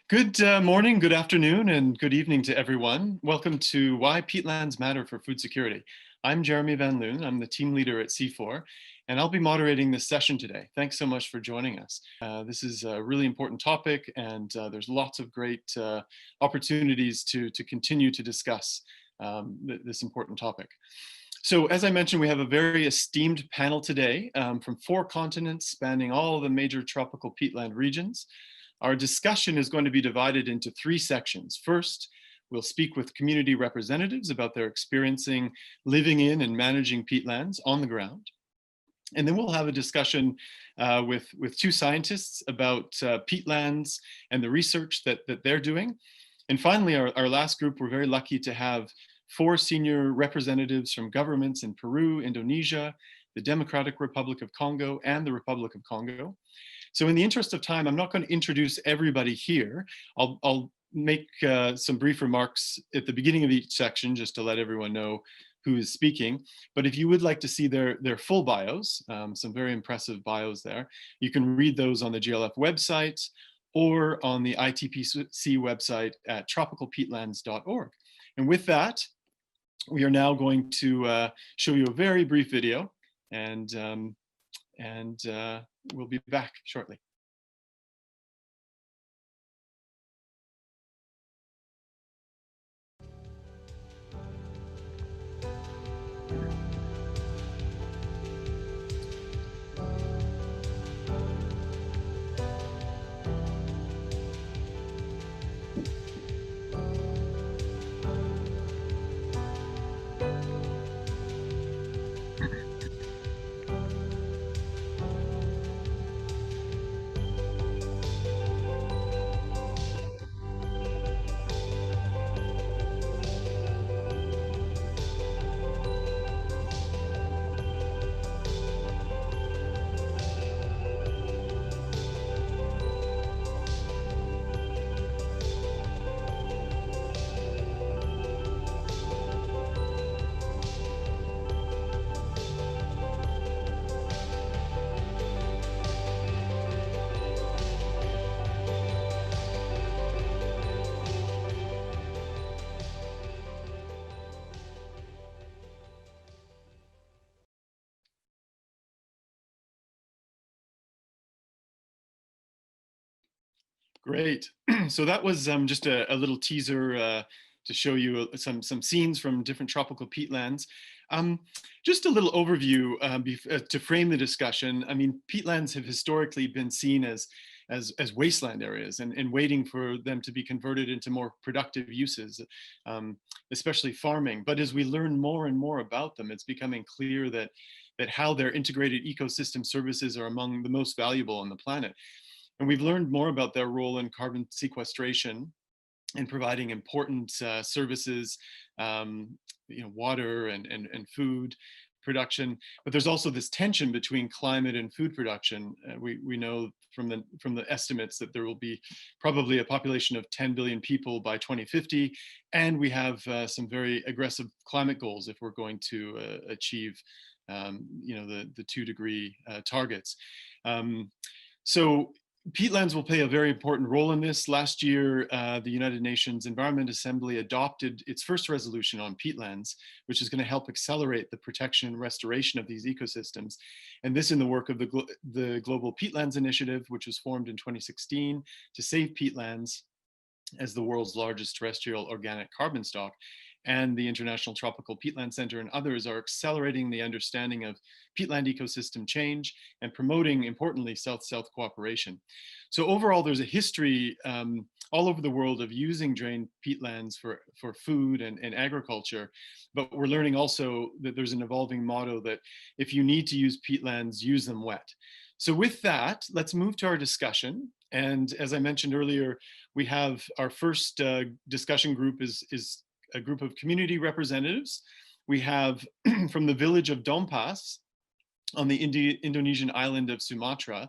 Good morning, good afternoon, and good evening to everyone. Welcome to Why Peatlands Matter for Food Security. I'm Jeremy Van Loon. I'm the team leader at C4, and I'll be moderating this session today. Thanks so much for joining us. This is a really important topic, and there's lots of great opportunities to continue to discuss this important topic. So as I mentioned, we have a very esteemed panel today from 4 continents spanning all the major tropical peatland regions. Our discussion is going to be divided into 3 sections. First, we'll speak with community representatives about their experiencing living in and managing peatlands on the ground. And then we'll have a discussion with 2 scientists about peatlands and the research that they're doing. And finally, our last group, we're very lucky to have 4 senior representatives from governments in Peru, Indonesia, the Democratic Republic of Congo, and the Republic of Congo. So in the interest of time, I'm not going to introduce everybody here. I'll make some brief remarks at the beginning of each section just to let everyone know who is speaking. But if you would like to see their full bios, some very impressive bios there, you can read those on the GLF website or on the ITPC website at tropicalpeatlands.org. And with that, we are now going to show you a very brief video, and we'll be back shortly. Great. So that was just a little teaser to show you some scenes from different tropical peatlands. Just a little overview to frame the discussion. I mean, peatlands have historically been seen as wasteland areas and waiting for them to be converted into more productive uses, especially farming. But as we learn more and more about them, it's becoming clear that how their integrated ecosystem services are among the most valuable on the planet. And we've learned more about their role in carbon sequestration and providing important services, water and food production. But there's also this tension between climate and food production. We know from the estimates that there will be probably a population of 10 billion people by 2050, and we have some very aggressive climate goals if we're going to achieve, the 2-degree targets. So peatlands will play a very important role in this. Last year, the United Nations Environment Assembly adopted its first resolution on peatlands, which is going to help accelerate the protection and restoration of these ecosystems. And this in the work of the Global Peatlands Initiative, which was formed in 2016 to save peatlands as the world's largest terrestrial organic carbon stock. And the International Tropical Peatland Center and others are accelerating the understanding of peatland ecosystem change and promoting, importantly, South-South cooperation. So overall, there's a history all over the world of using drained peatlands for food and agriculture, but we're learning also that there's an evolving motto that if you need to use peatlands, use them wet. So with that, let's move to our discussion. And as I mentioned earlier, we have our first discussion group is a group of community representatives. We have from the village of Dompas on the Indonesian island of Sumatra,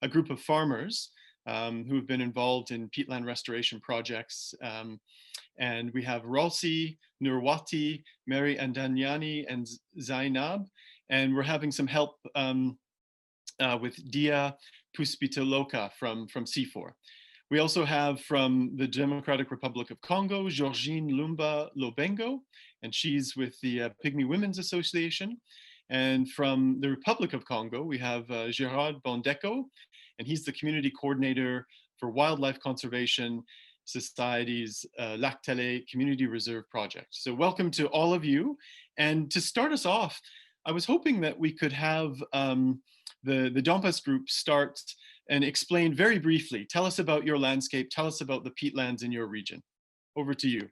a group of farmers who have been involved in peatland restoration projects. And we have Rolsi, Nurwati, Mary Andanyani, and Zainab. And we're having some help with Dia Puspitaloka from C4. We also have from the Democratic Republic of Congo, Georgine Lumba Lobengo, and she's with the Pygmy Women's Association. And from the Republic of Congo, we have Gerard Bondeko, and he's the community coordinator for Wildlife Conservation Society's Lac Télé Community Reserve Project. So welcome to all of you. And to start us off, I was hoping that we could have the Dompas group start and explain very briefly. Tell us about your landscape. Tell us about the peatlands in your region. Over to you.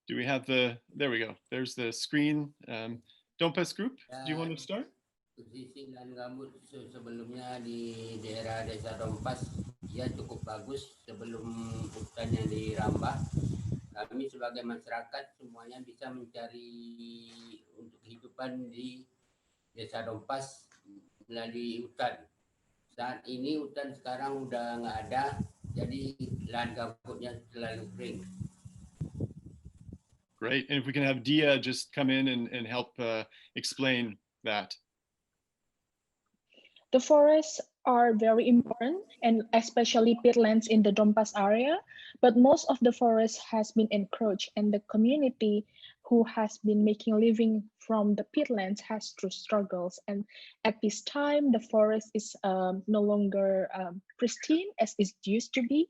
Do we have there we go. There's the screen. Dompas group, do you want to start? Posisi lahan gambut sebelumnya di daerah Desa Dompas, ya cukup bagus sebelum hutan yang dirambah. Kami sebagai masyarakat semuanya bisa mencari untuk kehidupan di Desa Dompas melalui hutan. Saat ini hutan sekarang udah nggak ada, jadi lahan gambutnya terlalu kering. Great. And if we can have Dia just come in and help explain that. The forests are very important, and especially peatlands in the Dompas area, but most of the forest has been encroached, and the community who has been making living from the peatlands has true struggles. And at this time, the forest is no longer pristine as it used to be,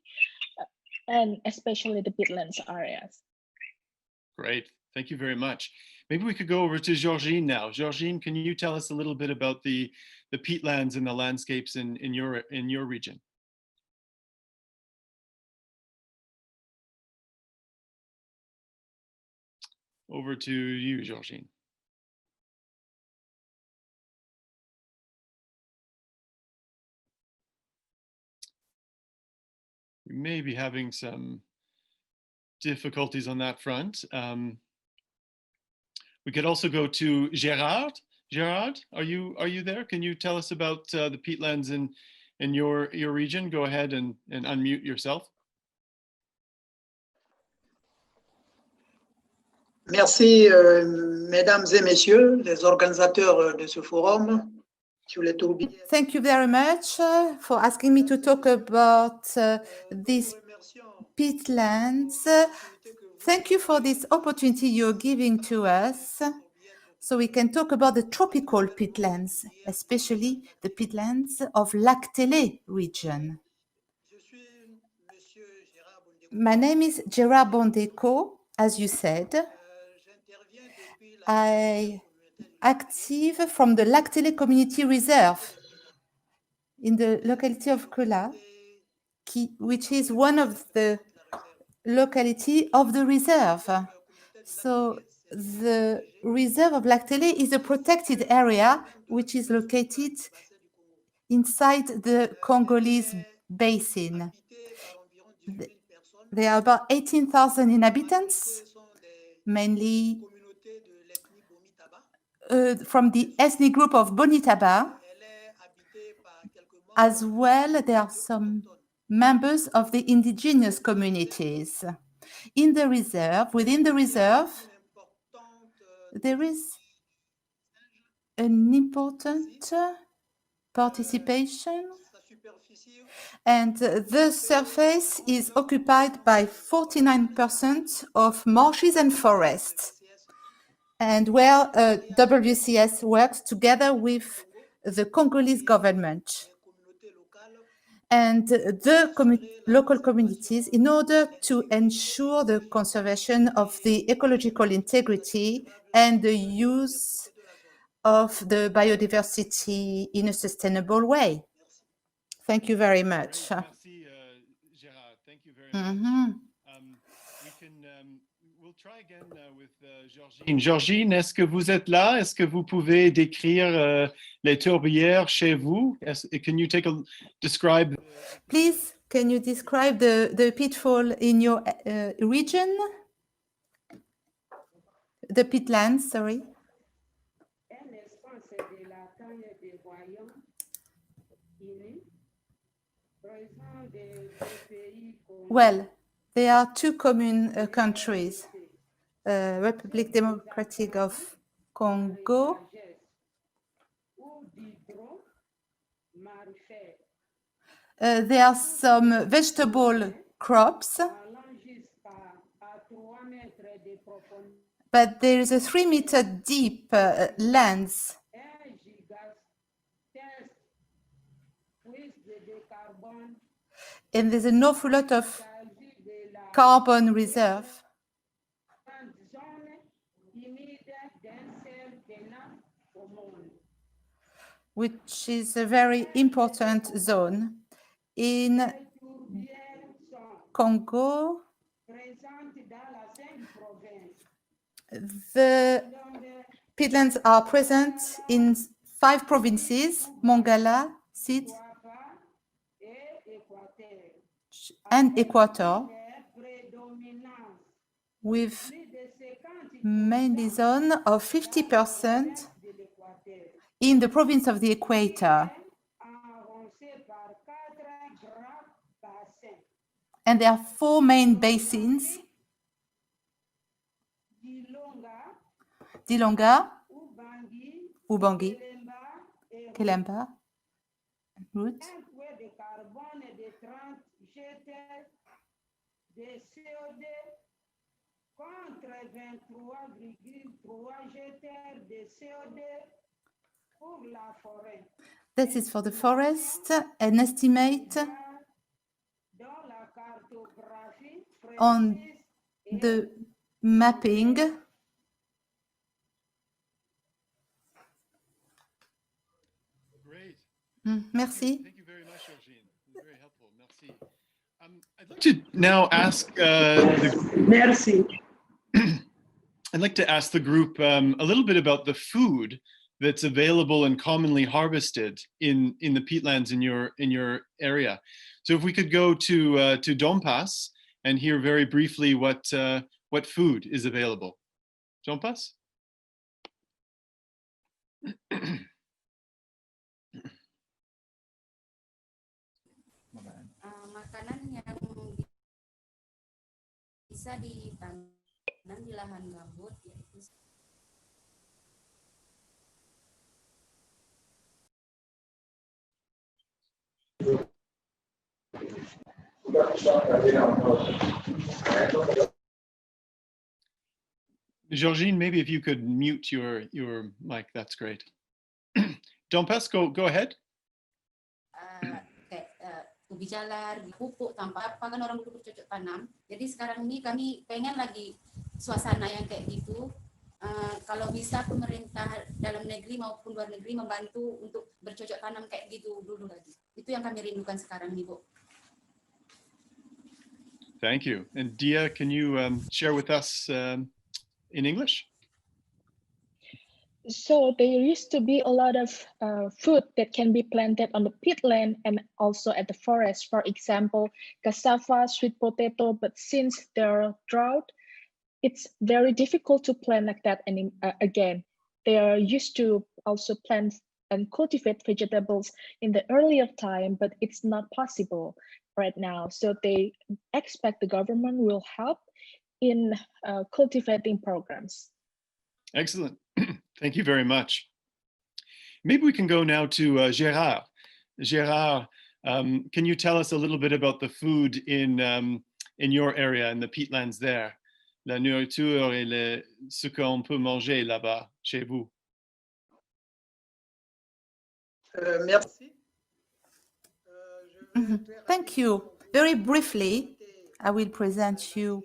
and especially the peatlands areas. Great, thank you very much. Maybe we could go over to Georgine now. Georgine, can you tell us a little bit about the peatlands and the landscapes in your region? Over to you, Georgine. We may be having some difficulties on that front. We could also go to Gerard. Gerard, are you there? Can you tell us about the peatlands in your region? Go ahead and unmute yourself. Merci, mesdames et messieurs, les organisateurs de ce forum. Thank you very much for asking me to talk about these peatlands. Thank you for this opportunity you're giving to us so we can talk about the tropical peatlands, especially the peatlands of Lac Télé region. My name is Gerard Bondeko, as you said. I active from the Lac Télé Community Reserve in the locality of Kola, which is one of the locality of the reserve. So the reserve of Lac Télé is a protected area which is located inside the Congolese basin. There are about 18,000 inhabitants, mainly from the ethnic group of Bonitaba. As well, there are some members of the indigenous communities. In the reserve, within the reserve, there is an important participation, and the surface is occupied by 49% of marshes and forests, and where WCS works together with the Congolese government and the local communities in order to ensure the conservation of the ecological integrity and the use of the biodiversity in a sustainable way. Thank you very much. Merci, Gerard. Thank you very much. We'll try again with Georgine. Georgine, est-ce que vous êtes là? Est-ce que vous pouvez décrire les tourbières chez vous? Can you describe? Please, can you describe the pitfall in your region? The peatlands, sorry. Well, there are two common countries, Republic Democratic of Congo. There are some vegetable crops, but there is a 3-meter deep lands. And there's an awful lot of carbon reserve, which is a very important zone. In Congo, the peatlands are present in 5 provinces: Mongala, Sud, and Equator, with mainly zone of 50% in the province of the Equator. And there are 4 main basins: Dilonga, Ubangi, Kelemba, and Root. That is for the forest. An estimate on the mapping Great. Merci. Thank you very much, Georgine. Very helpful. Merci. I'd like to now ask Merci. I'd like to ask the group a little bit about the food that's available and commonly harvested in the peatlands in your area. So if we could go to Dompas and hear very briefly what food is available. Dompas? Makanan yang bisa ditanam di lahan gambut yaitu Georgine, maybe if you could mute your mic, that's great. Dompas, go ahead. ubi jalar, pupuk tanpa apa kan orang dulu bercocok tanam. Jadi sekarang ini kami pengen lagi suasana yang kayak gitu. Kalau bisa pemerintah dalam negeri maupun luar negeri membantu untuk bercocok tanam kayak gitu dulu lagi. Itu yang kami rindukan sekarang nih, Bu. Thank you. And Dia, can you share with us in English? So there used to be a lot of food that can be planted on the peatland and also at the forest. For example, cassava, sweet potato, but since there are drought, it's very difficult to plant like that again. They are used to also plant and cultivate vegetables in the earlier time, but it's not possible right now. So they expect the government will help in cultivating programs. Excellent. Thank you very much. Maybe we can go now to Gérard. Gérard, can you tell us a little bit about the food in your area, in the peatlands there? La nourriture et ce qu'on peut manger là-bas, chez vous. Merci. Thank you. Very briefly, I will present you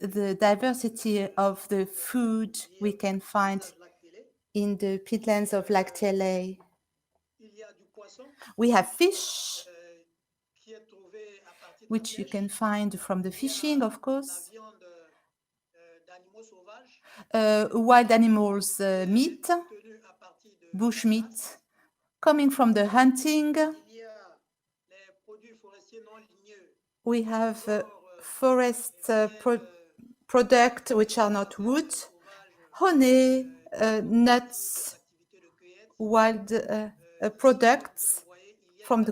the diversity of the food we can find in the peatlands of Lac Télé. We have fish, which you can find from the fishing, of course. Wild animals meat, bush meat, coming from the hunting. We have forest products which are not wood, honey, nuts, wild products from the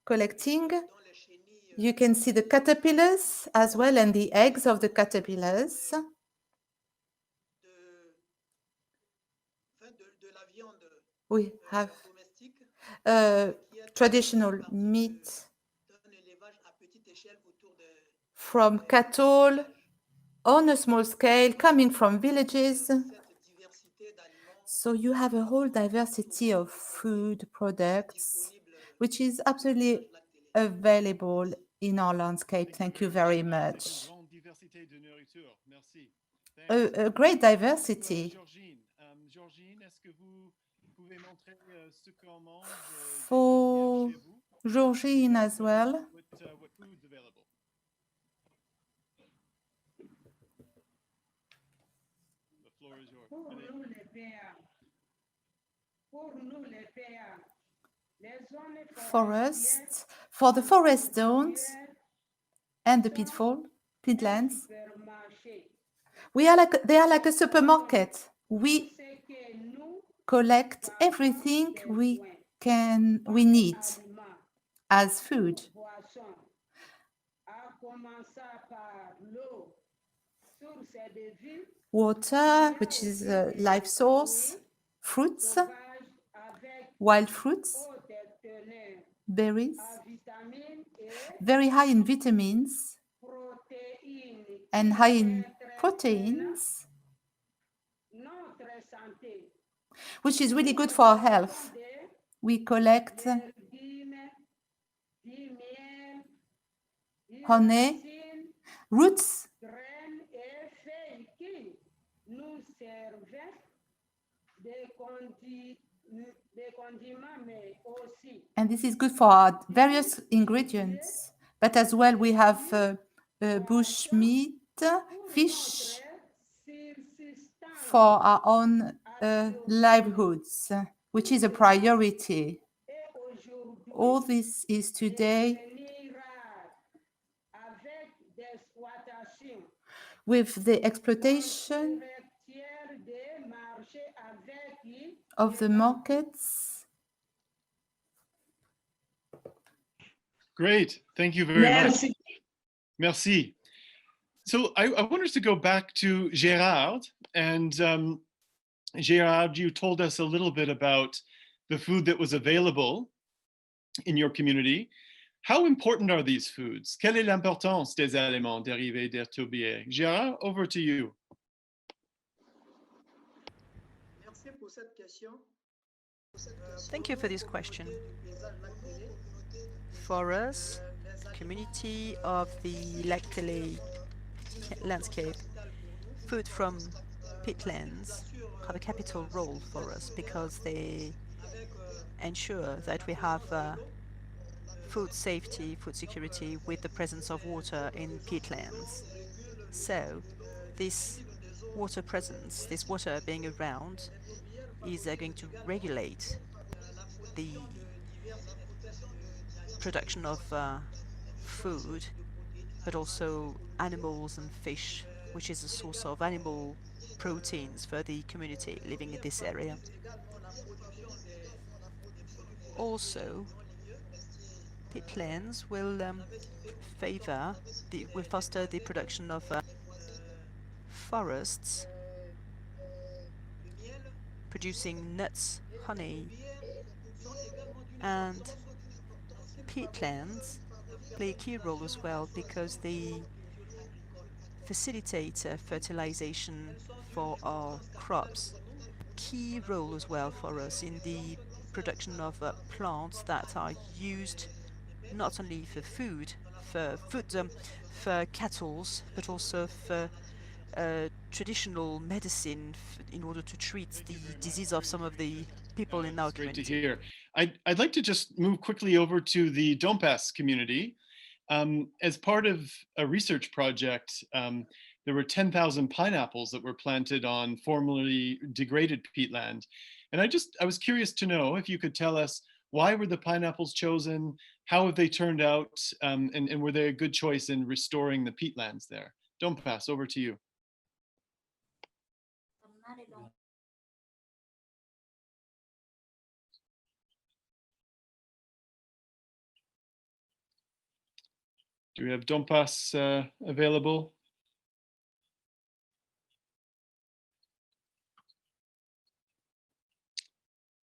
collecting. You can see the caterpillars as well and the eggs of the caterpillars. We have traditional meat from cattle on a small scale coming from villages. So you have a whole diversity of food products, which is absolutely available in our landscape. Thank you very much. A great diversity. For Georgine as well. Forests, for the forest zones and the peatlands, they are like a supermarket. We collect everything we need as food. Water, which is a life source, fruits, wild fruits, berries, very high in vitamins and high in proteins, which is really good for our health. We collect honey, roots, and this is good for our various ingredients. But as well, we have bush meat, fish for our own livelihoods, which is a priority. All this is today with the exploitation of the markets. Great. Thank you very much. Merci. So I want us to go back to Gérard. And Gérard, you told us a little bit about the food that was available in your community. How important are these foods? Quelle est l'importance des aliments dérivés des tourbières? Gérard, over to you. Thank you for this question. For us, community of the Lac-Télé landscape, food from peatlands have a capital role for us because they ensure that we have food safety, food security with the presence of water in peatlands. So this water presence, this water being around, is going to regulate the production of food, but also animals and fish, which is a source of animal proteins for the community living in this area. Also, peatlands will foster the production of forests, producing nuts, honey, and peatlands play a key role as well because they facilitate fertilization for our crops. Key role as well for us in the production of plants that are used not only for food, for cattle, but also for traditional medicine in order to treat the disease of some of the people in our community. Great to hear. I'd like to just move quickly over to the Dompas community. As part of a research project, there were 10,000 pineapples that were planted on formerly degraded peatland. And I was curious to know if you could tell us, why were the pineapples chosen? How have they turned out? And were they a good choice in restoring the peatlands there? Dompas, over to you. Do we have Dompas available?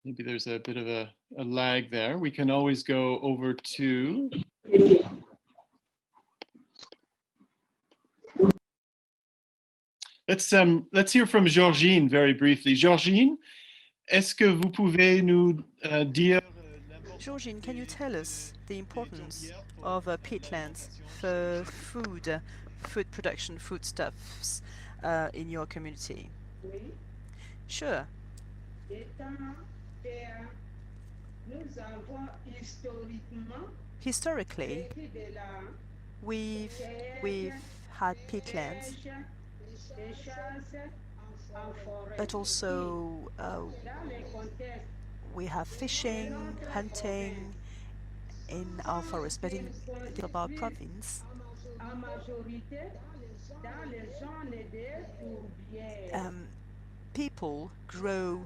Maybe there's a bit of a lag there. We can always go over to. Let's hear from Georgine very briefly. Georgine, est-ce que vous pouvez nous dire? Georgine, can you tell us the importance of peatlands for food production, foodstuffs in your community? Sure. Historically, we've had peatlands, but also we have fishing, hunting in our forest, but in our province, people grow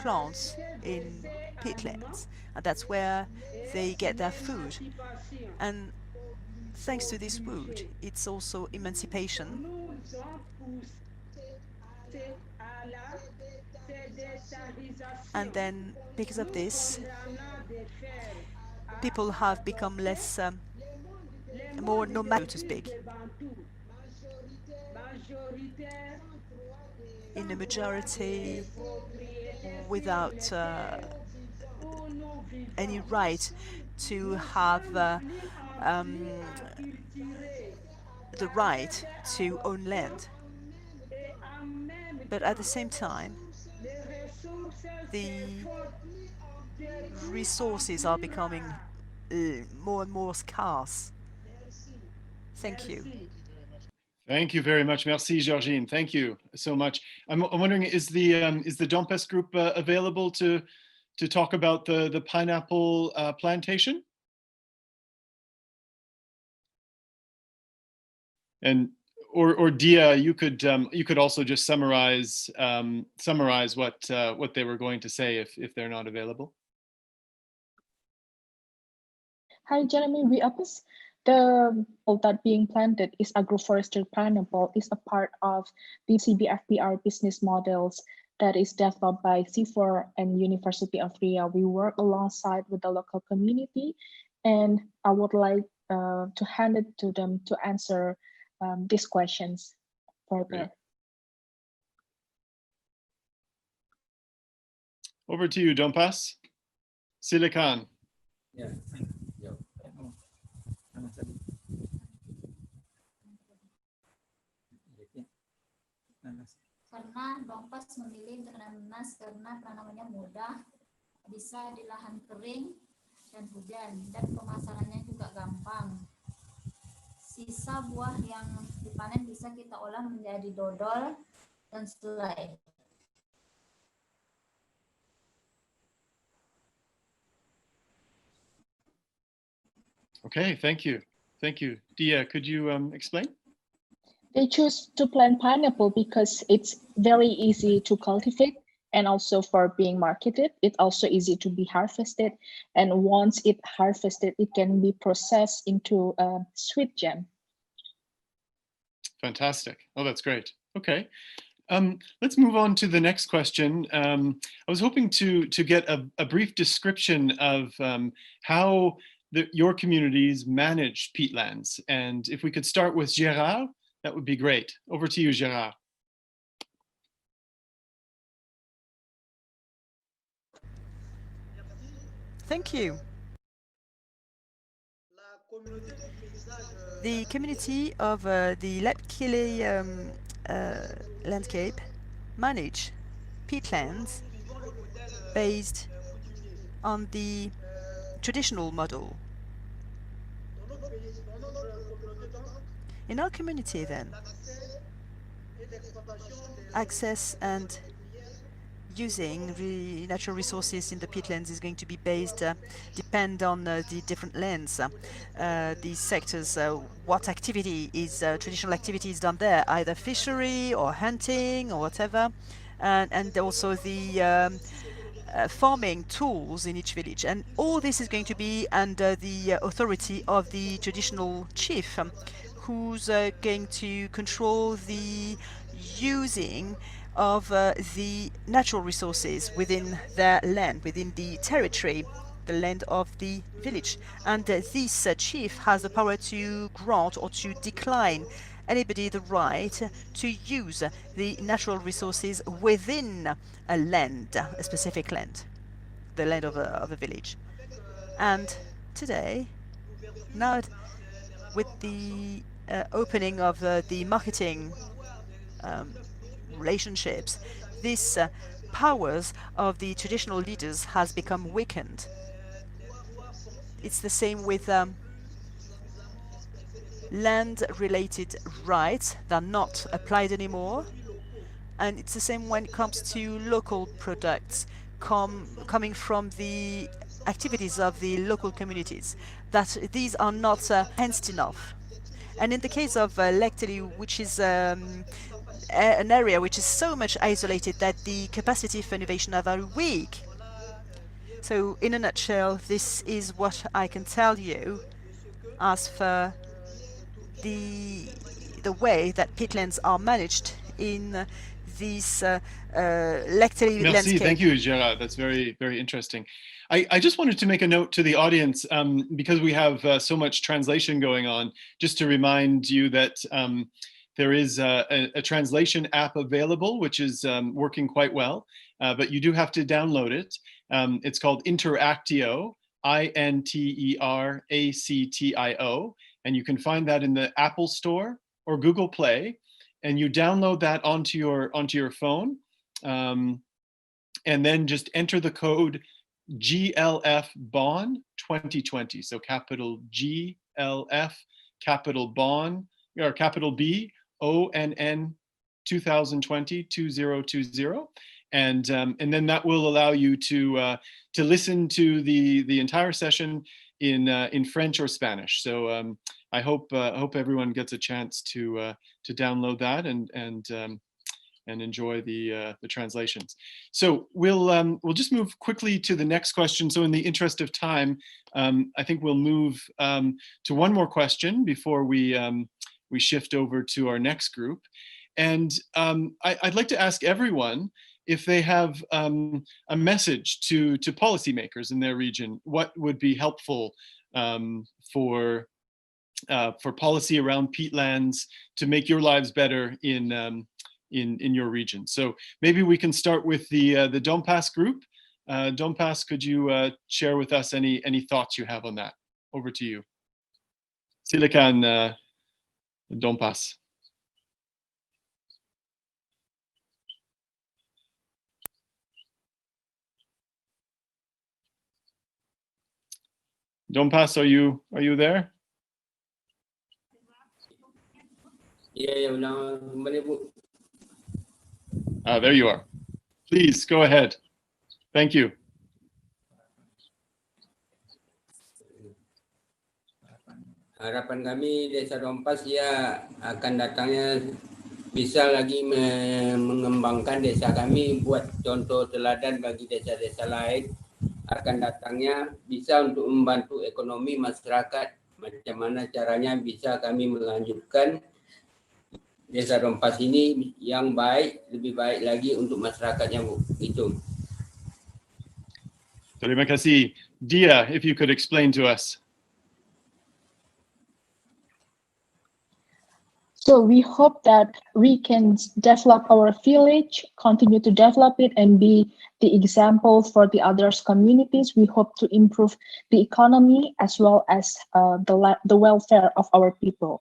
plants in peatlands, and that's where they get their food. And thanks to this wood, it's also emancipation. And then, because of this, people have become less, more nomadic, so to speak. In a majority, without any right to have the right to own land. But at the same time, the resources are becoming more and more scarce. Thank you. Thank you very much. Merci, Georgine. Thank you so much. I'm wondering, is the Dompas group available to talk about the pineapple plantation? And or Dia, you could also just summarize what they were going to say if they're not available. Hi, Jeremy. The that being planted is agroforestry pineapple is a part of the CBFPR business models that is developed by C4 and University of Ria. We work alongside with the local community, and I would like to hand it to them to answer these questions further. Over to you, Dompas. Silakan. Yeah. Karena Dompas memilih untuk nanas karena tanamannya mudah, bisa di lahan kering dan hujan, dan pemasarannya juga gampang. Sisa buah yang dipanen bisa kita olah menjadi dodol dan selai. Okay, thank you. Thank you. Dia, could you explain? They choose to plant pineapple because it's very easy to cultivate, and also for being marketed, it's also easy to be harvested. And once it's harvested, it can be processed into a sweet jam. Fantastic. Oh, that's great. Okay. Let's move on to the next question. I was hoping to get a brief description of how your communities manage peatlands. And if we could start with Gérard, that would be great. Over to you, Gérard. Thank you. The community of the Lepkele landscape manage peatlands based on the traditional model. In our community, then, access and using natural resources in the peatlands is going to be based, depend on the different lands, these sectors, what activity is, traditional activity is done there, either fishery or hunting or whatever, and also the farming tools in each village. And all this is going to be under the authority of the traditional chief, who's going to control the using of the natural resources within their land, within the territory, the land of the village. And this chief has the power to grant or to decline anybody the right to use the natural resources within a land, a specific land, the land of a village. And today, now with the opening of the marketing relationships, this powers of the traditional leaders has become weakened. It's the same with land-related rights that are not applied anymore. And it's the same when it comes to local products coming from the activities of the local communities, that these are not enhanced enough. And in the case of Lectely, which is an area which is so much isolated that the capacity for innovation are very weak. So in a nutshell, this is what I can tell you as for the way that peatlands are managed in this Lectely landscape. Thank you, Gerard. That's very, very interesting. I just wanted to make a note to the audience, because we have so much translation going on, just to remind you that there is a translation app available, which is working quite well, but you do have to download it. It's called Interactio, INTERACTIO, and you can find that in the Apple Store or Google Play, and you download that onto your phone, and then just enter the code GLF BON 2020. So capital GLF, capital BON, or capital B ONN 2020 2020, and then that will allow you to listen to the entire session in French or Spanish. So I hope everyone gets a chance to download that and enjoy the translations. So we'll just move quickly to the next question. So in the interest of time, I think we'll move to one more question before we shift over to our next group. And I'd like to ask everyone if they have a message to policymakers in their region. What would be helpful for policy around peatlands to make your lives better in your region? So maybe we can start with the Dompas group. Dompas, could you share with us any thoughts you have on that? Over to you. Silakan, Dompas. Dompas, are you there? Ya, boleh Bu. There you are. Please go ahead. Thank you. Harapan kami Desa Dompas ya akan datangnya bisa lagi mengembangkan desa kami, buat contoh teladan bagi desa-desa lain. Akan datangnya bisa untuk membantu ekonomi masyarakat. Macam mana caranya bisa kami melanjutkan Desa Dompas ini yang baik, lebih baik lagi untuk masyarakatnya, Bu. Itu. Terima kasih. Dia, if you could explain to us. So we hope that we can develop our village, continue to develop it, and be the example for the other communities. We hope to improve the economy as well as the welfare of our people.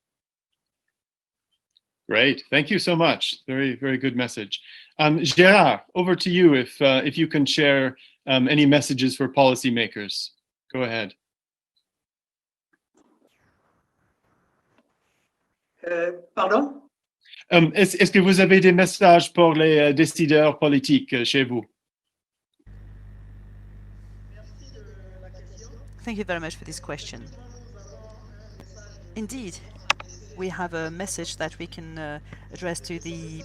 Great, thank you so much. Very, very good message. Gerard, over to you if you can share any messages for policymakers. Go ahead. Pardon? Est-ce que vous avez des messages pour les décideurs politiques chez vous? Thank you very much for this question. Indeed, we have a message that we can address to the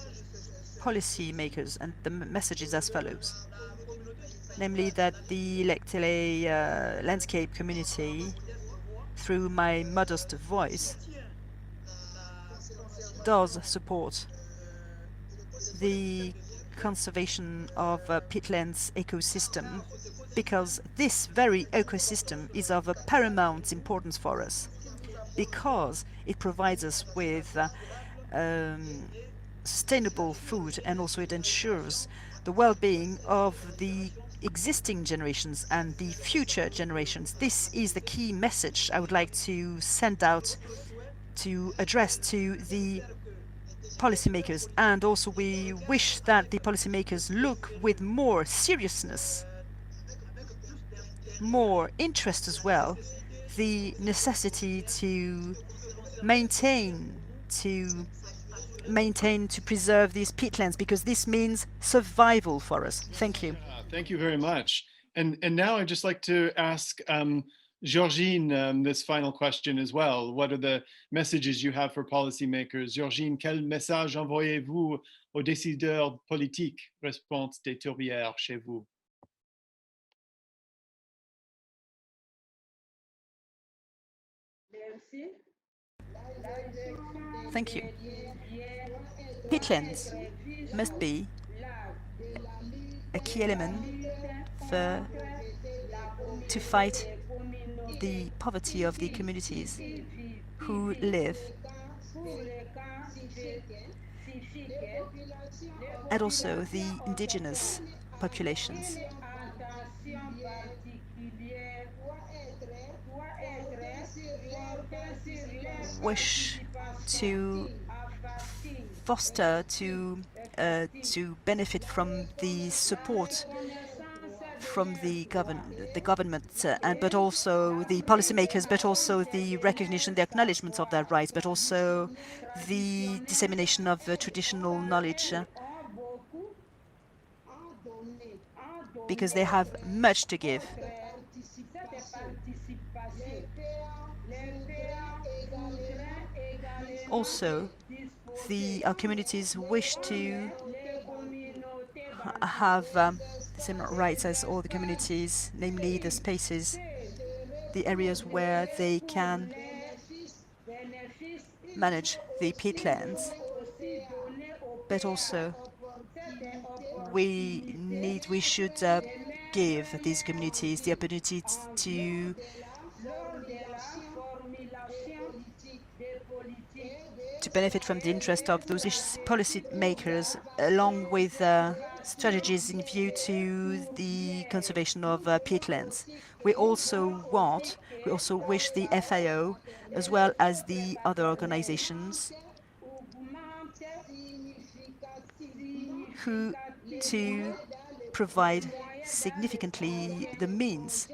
policymakers, and the message is as follows. Namely that the Lectely landscape community, through my modest voice, does support the conservation of peatlands ecosystem, because this very ecosystem is of a paramount importance for us, because it provides us with sustainable food, and also it ensures the well-being of the existing generations and the future generations. This is the key message I would like to send out, to address to the policymakers, and also we wish that the policymakers look with more seriousness, more interest as well, the necessity to maintain, to preserve these peatlands, because this means survival for us. Thank you. Thank you very much. And now I'd just like to ask Georgine this final question as well. What are the messages you have for policymakers? Georgine, quel message envoyez-vous aux décideurs politiques responsables des tourbières chez vous? Thank you. Peatlands must be a key element to fight the poverty of the communities who live, and also the indigenous populations. Wish to foster, to benefit from the support from the government, but also the policymakers, but also the recognition, the acknowledgement of their rights, but also the dissemination of traditional knowledge, because they have much to give. Also, our communities wish to have the same rights as all the communities, namely the spaces, the areas where they can manage the peatlands. But also, we should give these communities the opportunity to benefit from the interest of those policy makers, along with strategies in view to the conservation of peatlands. We also wish the FAO, as well as the other organizations, to provide significantly the means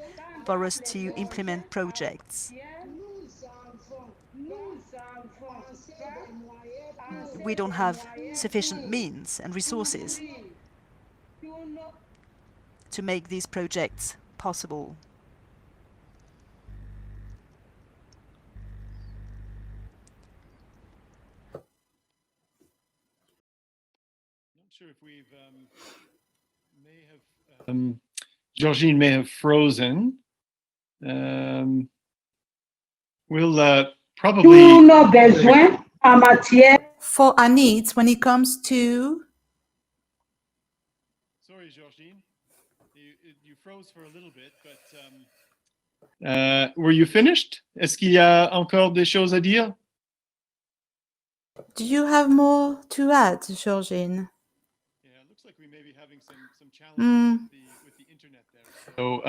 for us to implement projects. We don't have sufficient means and resources to make these projects possible. I'm not sure if we've Georgine may have frozen. We'll probably for our needs when it comes to... Sorry, Georgine, you froze for a little bit, but were you finished? Est-ce qu'il y a encore des choses à dire? Do you have more to add, Georgine? Yeah, it looks like we may be having some challenges with the internet there. So,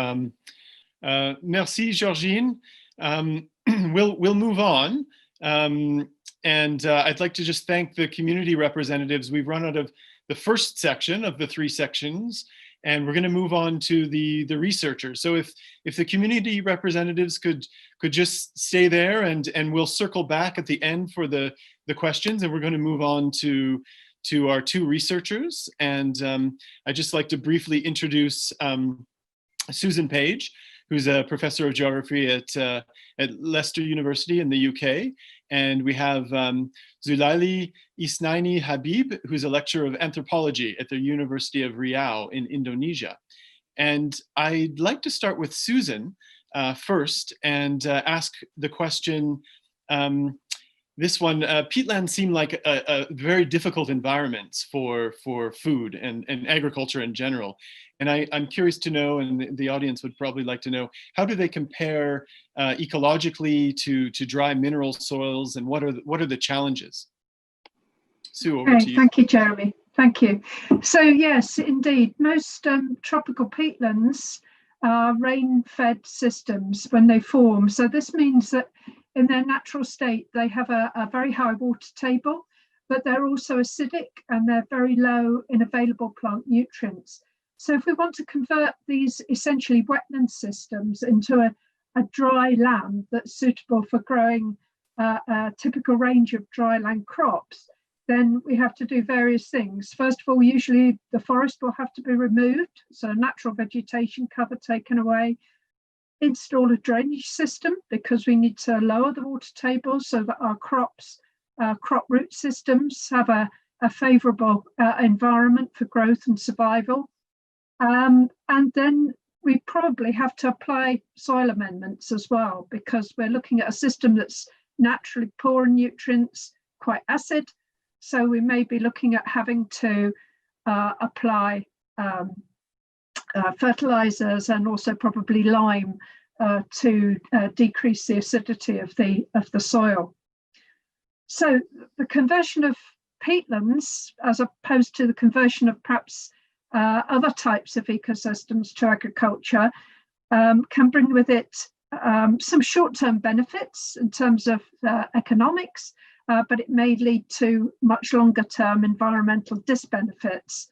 merci, Georgine. We'll move on. And I'd like to just thank the community representatives. We've run out of the first section of the 3 sections, and we're going to move on to the researchers. So if the community representatives could just stay there, and we'll circle back at the end for the questions, and we're going to move on to our 2 researchers. And I'd just like to briefly introduce Susan Paige, who's a professor of geography at Leicester University in the UK. And we have Zhu Li Isnaini Habib, who's a lecturer of anthropology at the University of Riau in Indonesia. And I'd like to start with Susan first and ask the question, This one, peatlands seem like a very difficult environments for food and agriculture in general. And I'm curious to know, and the audience would probably like to know, how do they compare ecologically to dry mineral soils, and what are the challenges? Sue, over to you. Thank you, Jeremy. Thank you. So yes, indeed, most tropical peatlands are rain-fed systems when they form. So this means that in their natural state, they have a very high water table, but they're also acidic and they're very low in available plant nutrients. So if we want to convert these essentially wetland systems into a dry land that's suitable for growing a typical range of dry land crops, then we have to do various things. First of all, usually the forest will have to be removed, so natural vegetation cover taken away. Install a drainage system because we need to lower the water table so that our crops, crop root systems have a favourable environment for growth and survival. And then we probably have to apply soil amendments as well, because we're looking at a system that's naturally poor in nutrients, quite acid. So we may be looking at having to apply fertilizers and also probably lime to decrease the acidity of the soil. So the conversion of peatlands, as opposed to the conversion of perhaps other types of ecosystems to agriculture, can bring with it some short-term benefits in terms of economics, but it may lead to much longer-term environmental disbenefits.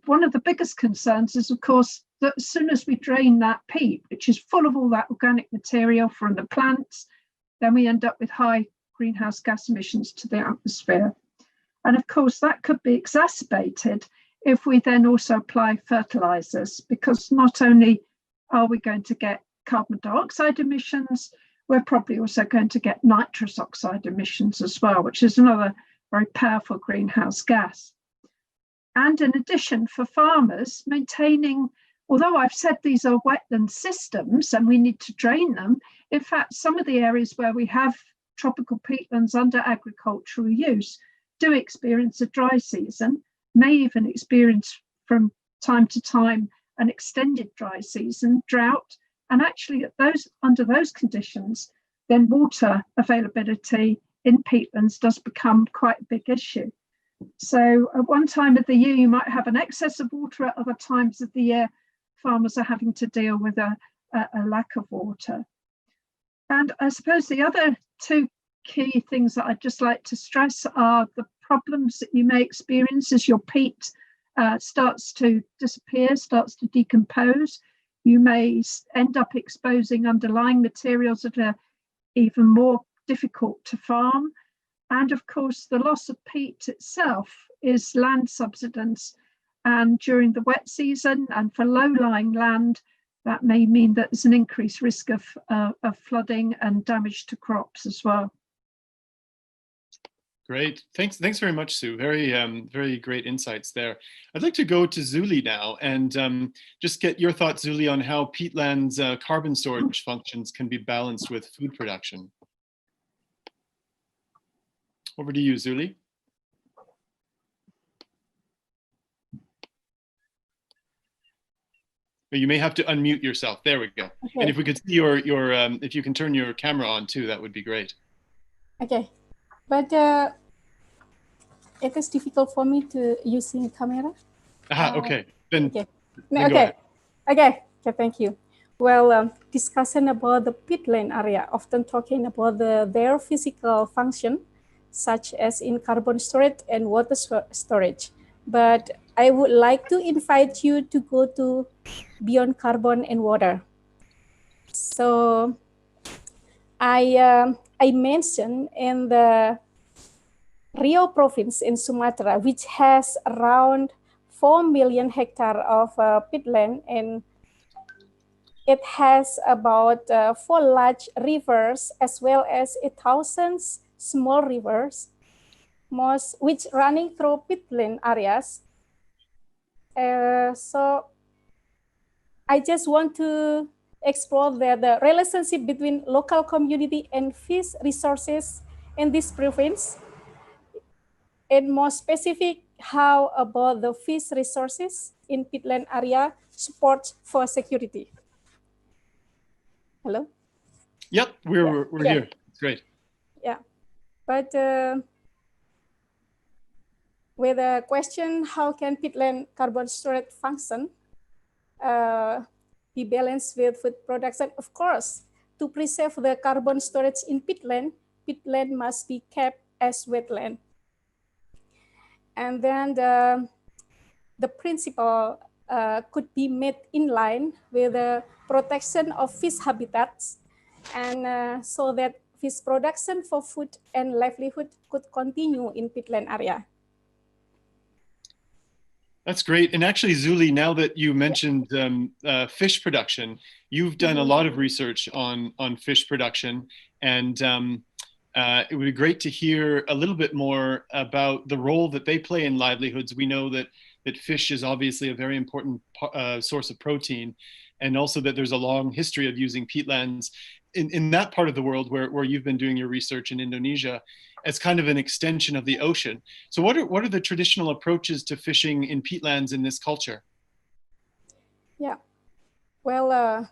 One of the biggest concerns is, of course, that as soon as we drain that peat, which is full of all that organic material from the plants, then we end up with high greenhouse gas emissions to the atmosphere. And of course, that could be exacerbated if we then also apply fertilizers, because not only are we going to get carbon dioxide emissions, we're probably also going to get nitrous oxide emissions as well, which is another very powerful greenhouse gas. And in addition, for farmers, maintaining, although I've said these are wetland systems and we need to drain them, in fact, some of the areas where we have tropical peatlands under agricultural use do experience a dry season, may even experience from time to time an extended dry season, drought, and actually under those conditions, then water availability in peatlands does become quite a big issue. So at one time of the year, you might have an excess of water. At other times of the year, farmers are having to deal with a lack of water. And I suppose the other two key things that I'd just like to stress are the problems that you may experience as your peat starts to disappear, starts to decompose. You may end up exposing underlying materials that are even more difficult to farm. And of course, the loss of peat itself is land subsidence. And during the wet season and for low-lying land, that may mean that there's an increased risk of flooding and damage to crops as well. Great. Thanks very much, Sue. Very great insights there. I'd like to go to Zhu Li now and just get your thoughts, Zhu Li, on how peatlands' carbon storage functions can be balanced with food production. Over to you, Zhu Li. You may have to unmute yourself. There we go. Okay. And if we could see if you can turn your camera on too, that would be great. Okay, but it is difficult for me to using camera. Okay. Then. Okay. Thank you. Well, discussion about the peatland area, often talking about their physical function, such as in carbon storage and water storage. But I would like to invite you to go to beyond carbon and water. So I mentioned in the Rio province in Sumatra, which has around 4 million hectares of peatland, and it has about 4 large rivers as well as 1,000 small rivers, which running through peatland areas. So I just want to explore the relationship between local community and fish resources in this province? And more specific, how about the fish resources in peatland area support for security? Hello? Yep, we're here. It's great. Yeah, but with a question, how can peatland carbon storage function be balanced with food production? Of course, to preserve the carbon storage in peatland must be kept as wetland. And then the principle could be made in line with the protection of fish habitats, and so that fish production for food and livelihood could continue in peatland area. That's great. And actually, Zhu Li, now that you mentioned fish production, you've done a lot of research on fish production, and it would be great to hear a little bit more about the role that they play in livelihoods. We know that fish is obviously a very important source of protein, and also that there's a long history of using peatlands in that part of the world where you've been doing your research in Indonesia as kind of an extension of the ocean. So what are the traditional approaches to fishing in peatlands in this culture? Yeah, well,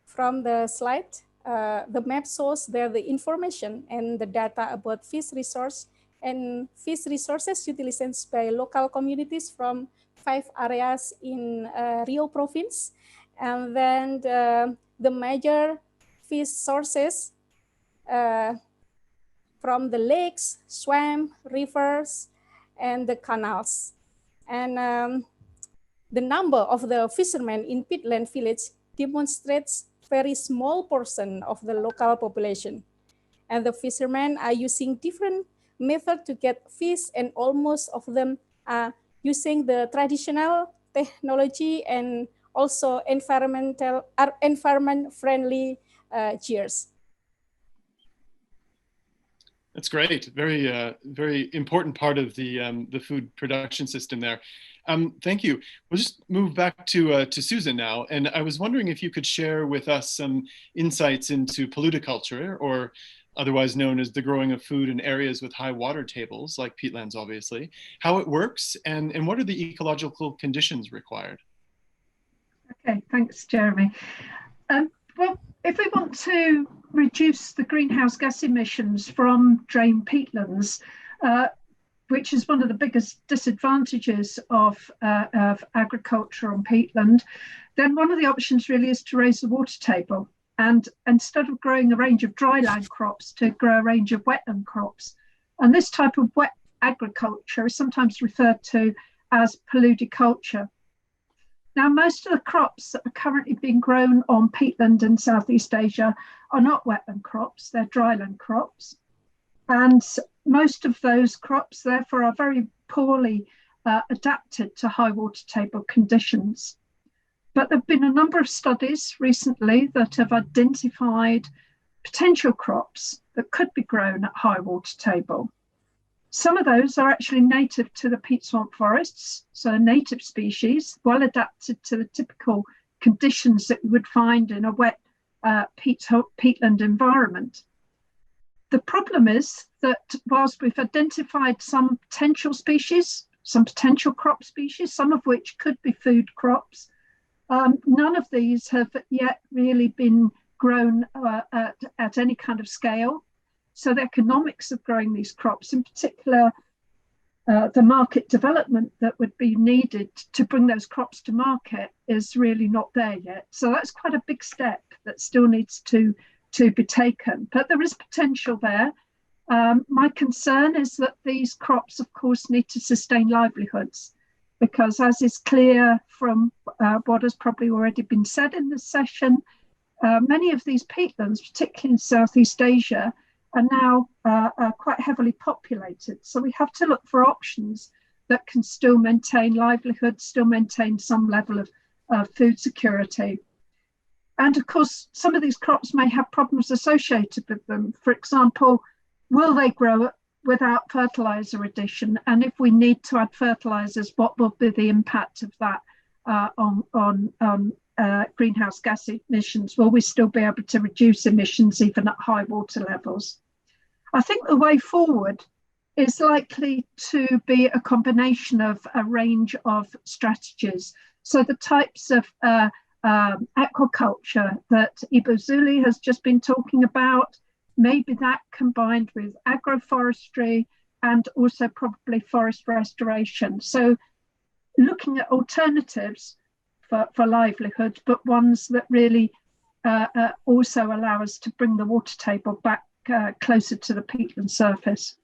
from the slide, the map shows there the information and the data about fish resource and fish resources utilizations by local communities from 5 areas in Rio province. And then the major fish sources from the lakes, swamp, rivers, and the canals. And the number of the fishermen in peatland village demonstrates very small portion of the local population. And the fishermen are using different methods to get fish, and almost of them are using the traditional technology and also environment friendly gears. That's great. Very important part of the food production system there. Thank you. We'll just move back to Susan now. And I was wondering if you could share with us some insights into polluticulture, or otherwise known as the growing of food in areas with high water tables, like peatlands, obviously, how it works, and what are the ecological conditions required? Okay, thanks, Jeremy. Well, if we want to reduce the greenhouse gas emissions from drained peatlands, which is one of the biggest disadvantages of agriculture on peatland, then one of the options really is to raise the water table. And instead of growing a range of dryland crops, to grow a range of wetland crops. And this type of wet agriculture is sometimes referred to as polludiculture. Now, most of the crops that are currently being grown on peatland in Southeast Asia are not wetland crops, they're dryland crops. And most of those crops, therefore, are very poorly adapted to high water table conditions. But there have been a number of studies recently that have identified potential crops that could be grown at high water table. Some of those are actually native to the peat swamp forests, so native species, well adapted to the typical conditions that you would find in a wet peatland environment. The problem is that whilst we've identified some potential species, some potential crop species, some of which could be food crops, none of these have yet really been grown at any kind of scale. So the economics of growing these crops, in particular, the market development that would be needed to bring those crops to market, is really not there yet. So that's quite a big step that still needs to be taken, but there is potential there. My concern is that these crops, of course, need to sustain livelihoods, because as is clear from what has probably already been said in this session, many of these peatlands, particularly in Southeast Asia, are now quite heavily populated. So we have to look for options that can still maintain livelihoods, still maintain some level of food security. And of course, some of these crops may have problems associated with them. For example, will they grow without fertilizer addition? And if we need to add fertilizers, what will be the impact of that on greenhouse gas emissions? Will we still be able to reduce emissions even at high water levels? I think the way forward is likely to be a combination of a range of strategies. So the types of aquaculture that Ibu Zhu Li has just been talking about, maybe that combined with agroforestry and also probably forest restoration. So looking at alternatives for livelihoods, but ones that really also allow us to bring the water table back closer to the peatland surface.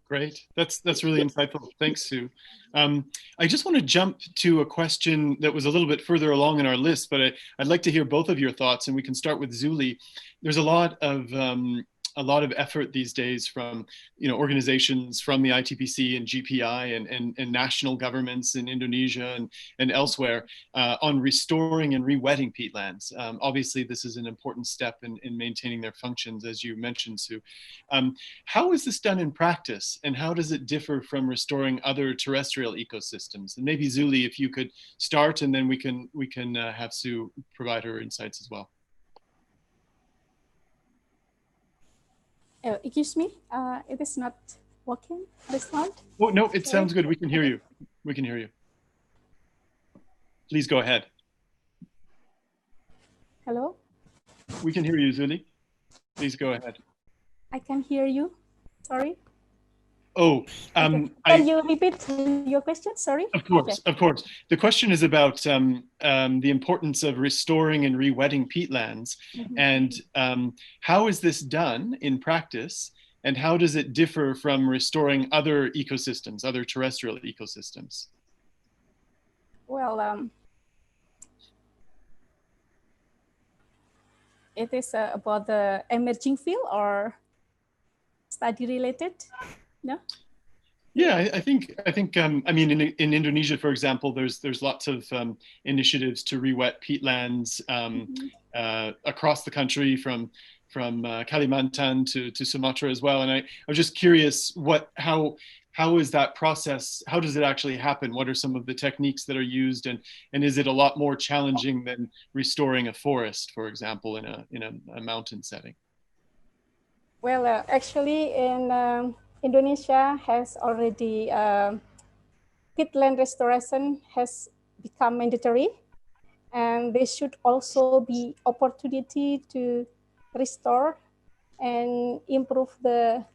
Great, that's really insightful. Thanks, Sue. I just want to jump to a question that was a little bit further along in our list, but I'd like to hear both of your thoughts, and we can start with Zhu Li. There's a lot of effort these days from organizations from the ITPC and GPI and national governments in Indonesia and elsewhere on restoring and re-wetting peatlands. Obviously, this is an important step in maintaining their functions, as you mentioned, Sue. How is this done in practice, and how does it differ from restoring other terrestrial ecosystems? And maybe Zhu Li, if you could start, and then we can have Sue provide her insights as well. Excuse me, it is not working, the sound? Oh, no, it sounds good. We can hear you. We can hear you. Please go ahead. Hello? We can hear you, Zhu Li. Please go ahead. I can hear you. Sorry. Oh, Can you repeat your question? Sorry. Of course, of course. The question is about the importance of restoring and re-wetting peatlands, and how is this done in practice, and how does it differ from restoring other ecosystems, other terrestrial ecosystems? Well, it is about the emerging field or study related. No? Yeah, I think I mean in Indonesia, for example, there's lots of initiatives to re-wet peatlands across the country, from Kalimantan to Sumatra as well. And I was just curious, how is that process? How does it actually happen? What are some of the techniques that are used, and is it a lot more challenging than restoring a forest, for example, in a mountain setting? Well, actually, in Indonesia has already peatland restoration has become mandatory, and there should also be opportunity to restore and improve the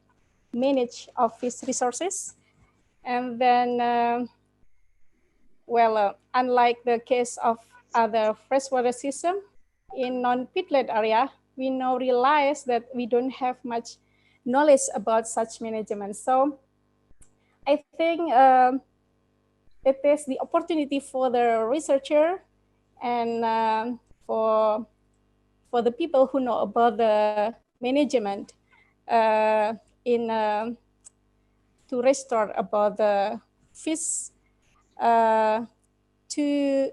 manage of its resources. And then, unlike the case of other freshwater system in non-peatland area, we now realize that we don't have much knowledge about such management. So I think it is the opportunity for the researcher and for the people who know about the management to restore about the fish to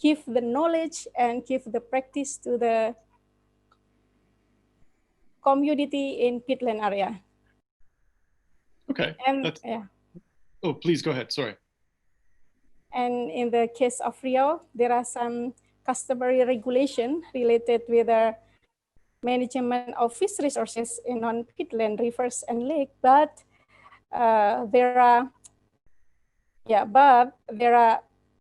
give the knowledge and give the practice to the community in peatland area. Okay. And Oh, please go ahead. Sorry. And in the case of Riau, there are some customary regulation related with the management of fish resources in non-peatland rivers and lake, but there are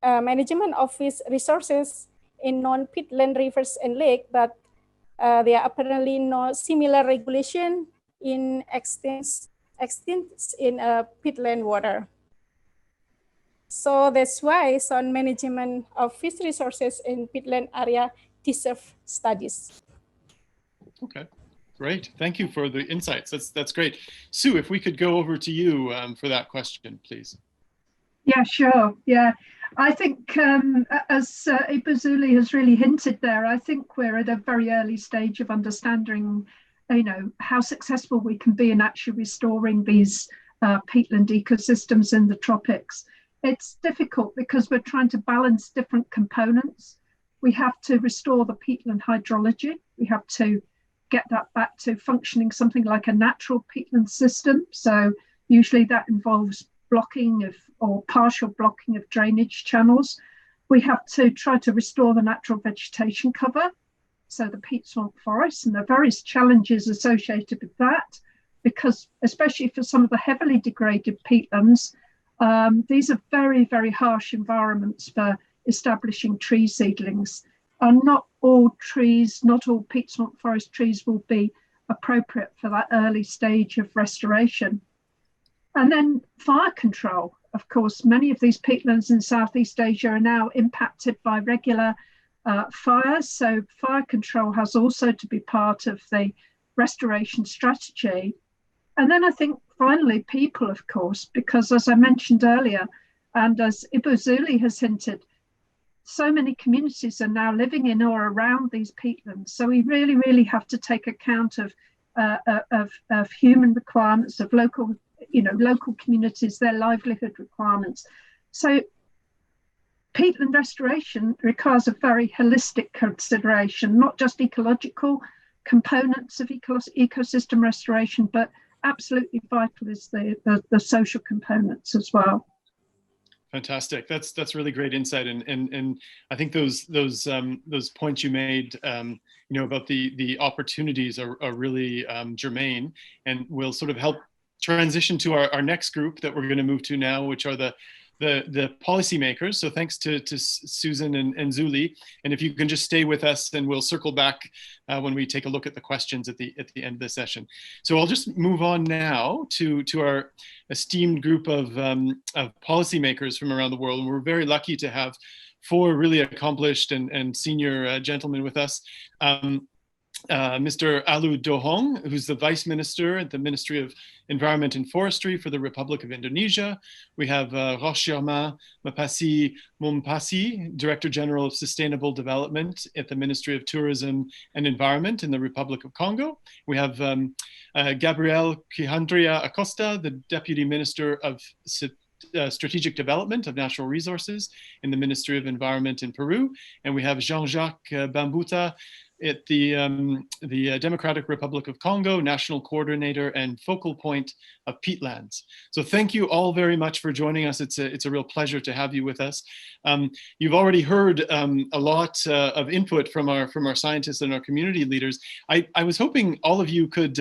management of fish resources in non-peatland rivers and lake, but there are apparently no similar regulation in extents in peatland water. So that's why some management of fish resources in peatland area deserve studies. Okay, great. Thank you for the insights. That's great. Sue, if we could go over to you for that question, please. Yeah, sure. Yeah, I think as Ibu Zhu Li has really hinted there, I think we're at a very early stage of understanding, how successful we can be in actually restoring these peatland ecosystems in the tropics. It's difficult because we're trying to balance different components. We have to restore the peatland hydrology. We have to get that back to functioning something like a natural peatland system. So usually that involves blocking or partial blocking of drainage channels. We have to try to restore the natural vegetation cover. so the peat swamp forest, and the various challenges associated with that, because especially for some of the heavily degraded peatlands, these are very, very harsh environments for establishing tree seedlings. And not all trees, not all peat swamp forest trees will be appropriate for that early stage of restoration. And then fire control. Of course, many of these peatlands in Southeast Asia are now impacted by regular fires. So fire control has also to be part of the restoration strategy. And then I think finally people, of course, because as I mentioned earlier, and as Zhu Li has hinted, so many communities are now living in or around these peatlands. So we really, really have to take account of human requirements, of local communities, their livelihood requirements. So peatland restoration requires a very holistic consideration, not just ecological components of ecosystem restoration, but absolutely vital is the social components as well. Fantastic. That's really great insight, and I think those points you made, about the opportunities are really germane, and will sort of help transition to our next group that we're going to move to now, which are the policymakers. So thanks to Susan and Zhu Li. And if you can just stay with us, then we'll circle back when we take a look at the questions at the end of the session. So I'll just move on now to our esteemed group of policymakers from around the world. And we're very lucky to have 4 really accomplished and senior gentlemen with us. Mr. Alu Dohong, who's the Vice Minister at the Ministry of Environment and Forestry for the Republic of Indonesia. We have Roshirma Mapasi Mumpasi, Director General of Sustainable Development at the Ministry of Tourism and Environment in the Republic of Congo. We have Gabriel Quihandria Acosta, the Deputy Minister of Strategic Development of Natural Resources in the Ministry of Environment in Peru. And we have Jean-Jacques Bambuta at the Democratic Republic of Congo, National Coordinator and Focal Point of Peatlands. So thank you all very much for joining us. It's a real pleasure to have you with us. You've already heard a lot of input from our scientists and our community leaders. I was hoping all of you could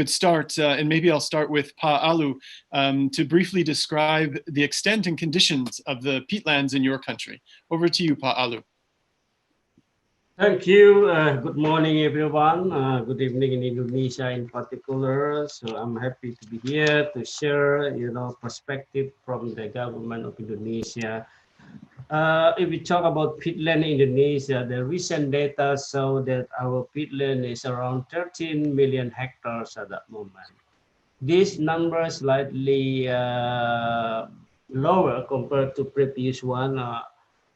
start, and maybe I'll start with Pa Alu, to briefly describe the extent and conditions of the peatlands in your country. Over to you, Pa Alu. Thank you. Good morning, everyone. Good evening in Indonesia in particular. So I'm happy to be here to share, perspective from the government of Indonesia. If we talk about peatland in Indonesia, the recent data show that our peatland is around 13 million hectares at that moment. This number is slightly lower compared to previous one,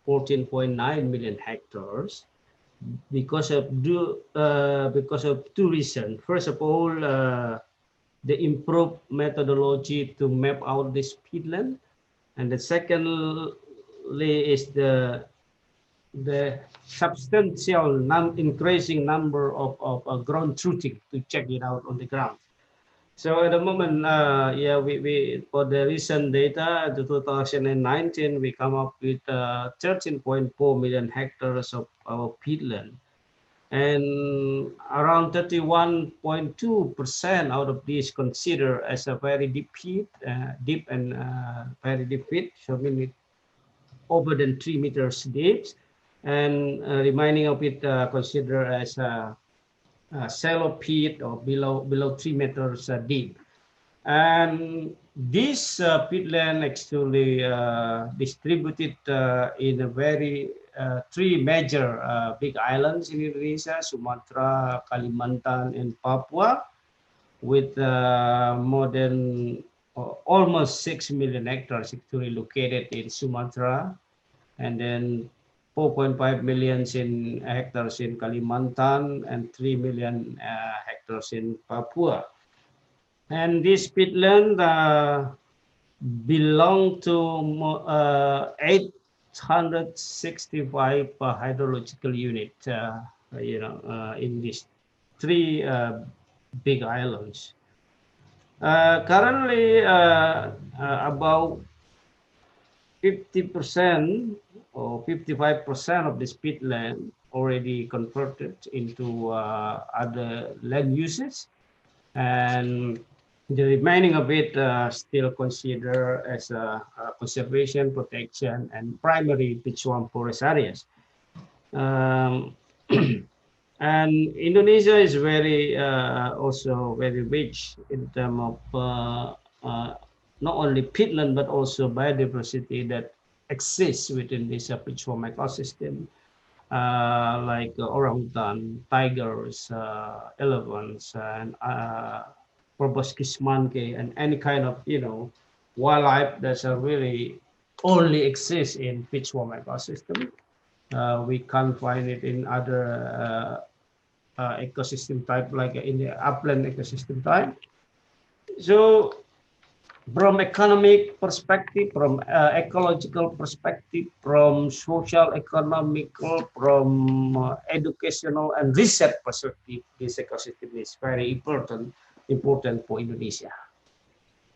14.9 million hectares. Because of two reasons. First of all, the improved methodology to map out this peatland, and the secondly is the substantial increasing number of ground truthing to check it out on the ground. So at the moment, we for the recent data, the 2019, we come up with 13.4 million hectares of our peatland, and around 31.2% out of these considered as a very deep peat, very deep peat, so meaning over than 3 meters deep, and remaining of it considered as a shallow peat or below 3 meters deep. And this peatland actually distributed in a very 3 major big islands in Indonesia: Sumatra, Kalimantan, and Papua, with more than almost 6 million hectares actually located in Sumatra, and then 4.5 million hectares in Kalimantan, and 3 million hectares in Papua. And this peatland belong to 865 hydrological units, in these 3 big islands. Currently, about 50% or 55% of this peatland already converted into other land uses, and the remaining of it still considered as a conservation, protection, and primary pitchworm forest areas. And Indonesia is very also very rich in terms of not only peatland but also biodiversity that exists within this pitchworm ecosystem, like orangutan, tigers, elephants, and proboscis monkey, and any kind of wildlife that's really only exists in pitchworm ecosystem. We can't find it in other ecosystem type, like in the upland ecosystem type. So from economic perspective, from ecological perspective, from social, economical, from educational and research perspective, this ecosystem is very important for Indonesia.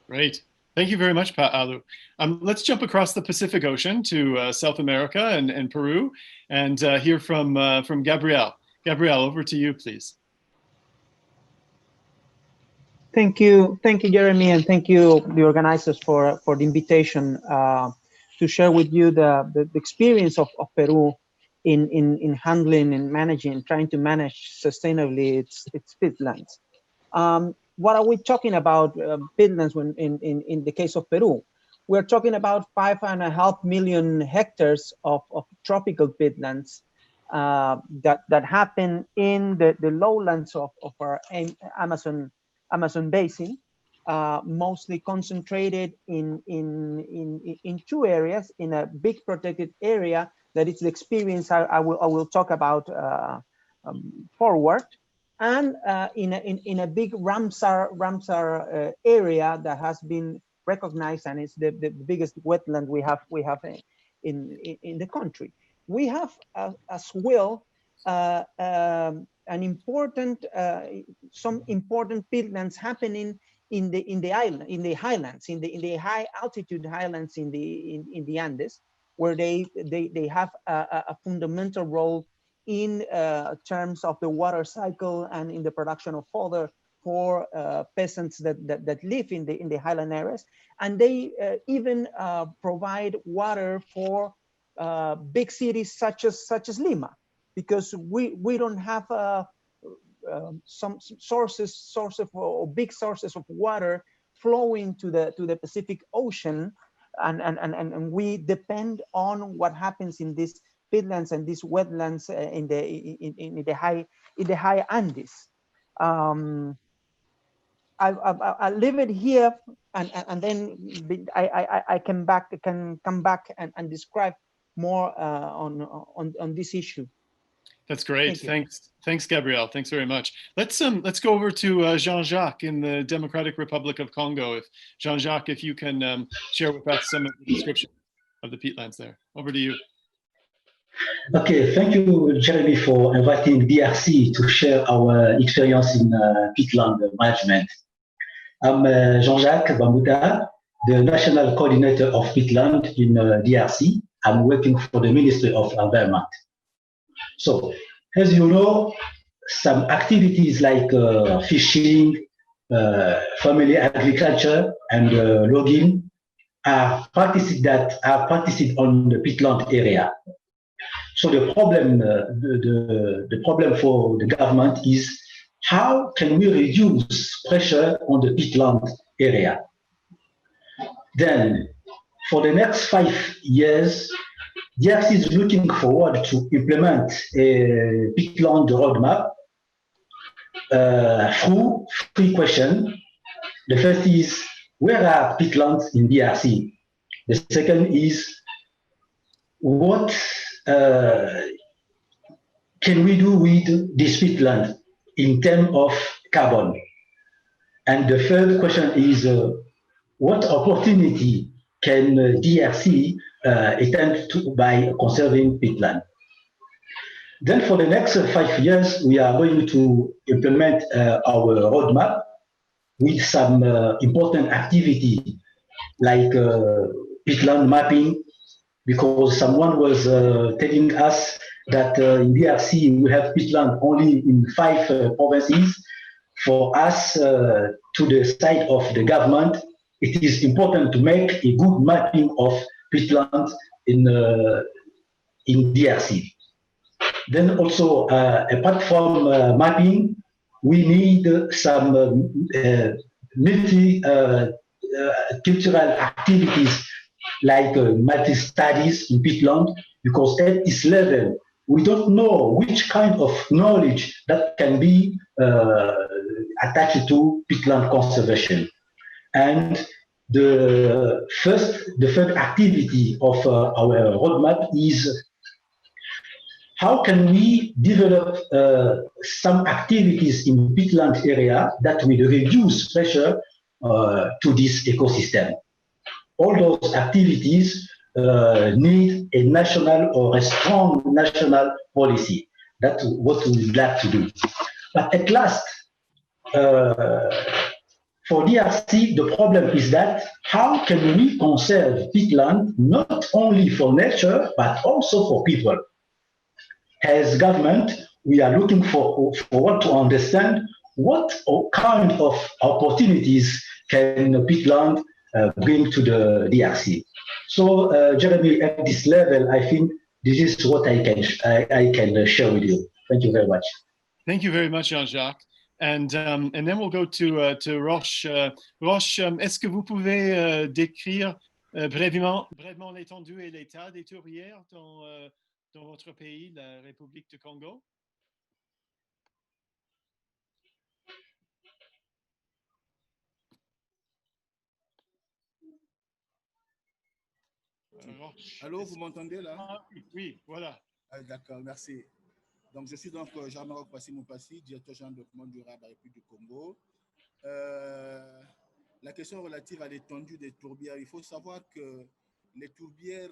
Great. Thank you very much, Pak Alu. Let's jump across the Pacific Ocean to South America and Peru, and hear from Gabriel. Gabriel, over to you, please. Thank you, Jeremy, and thank you, the organizers, for the invitation to share with you the experience of Peru in handling and managing, trying to manage sustainably its peatlands. What are we talking about peatlands when in the case of Peru? We're talking about 5.5 million hectares of tropical peatlands that happen in the lowlands of our Amazon basin, mostly concentrated in two areas, in a big protected area that is the experience I will talk about forward, and in a big Ramsar area that has been recognized, and it's the biggest wetland we have in the country. We have as well some important peatlands happening in the highlands, in the high altitude highlands in the Andes, where they have a fundamental role in terms of the water cycle and in the production of fodder for peasants that live in the highland areas, and they even provide water for big cities such as Lima, because we don't have some sources or big sources of water flowing to the Pacific Ocean, and we depend on what happens in these peatlands and these wetlands in the high Andes. I leave it here, and then I can come back and describe more on this issue. That's great. Thanks, Gabriel. Thanks very much. Let's go over to Jean-Jacques in the Democratic Republic of Congo. If Jean-Jacques, if you can share with us some of the description of the peatlands there. Over to you. Okay, thank you, Jeremy, for inviting DRC to share our experience in peatland management. I'm Jean-Jacques Bambuta, the National Coordinator of Peatland in DRC. I'm working for the Ministry of Environment. So, as you know, some activities like fishing, family agriculture, and logging are practices on the peatland area. So the problem, the problem for the government is how can we reduce pressure on the peatland area? Then, for the next 5 years, DRC is looking forward to implement a peatland roadmap through 3 questions. The first is, where are peatlands in DRC? The second is, what can we do with this peatland in terms of carbon? And the third question is, what opportunity can DRC attend to by conserving peatland? Then for the next 5 years, we are going to implement our roadmap with some important activity like peatland mapping, because someone was telling us that in DRC we have peatland only in 5 provinces. For us, to the side of the government, it is important to make a good mapping of peatland in DRC. Then also, apart from mapping, we need some multi-cultural activities like multi-studies in peatland, because at this level, we don't know which kind of knowledge that can be attached to peatland conservation. And the third activity of our roadmap is how can we develop some activities in peatland area that will reduce pressure to this ecosystem. All those activities need a national or a strong national policy. That's what we would like to do. But at last, for DRC, the problem is that how can we conserve peatland not only for nature, but also for people? As government, we are looking forward to understand what kind of opportunities can peatland bring to the DRC. So, Jeremy, at this level, I think this is what I can share with you. Thank you very much. Thank you very much, Jean-Jacques. And then we'll go to Roche. Roche, est-ce que vous pouvez décrire brièvement l'étendue et l'état des tourbières dans votre pays, la République du Congo? Allô, vous m'entendez là? Ah, oui, voilà. Ah, d'accord, merci. Donc, je suis donc Jean-Marc Passi-Moupassi, directeur général de développement durable à la République du Congo. La question relative à l'étendue des tourbières, il faut savoir que les tourbières,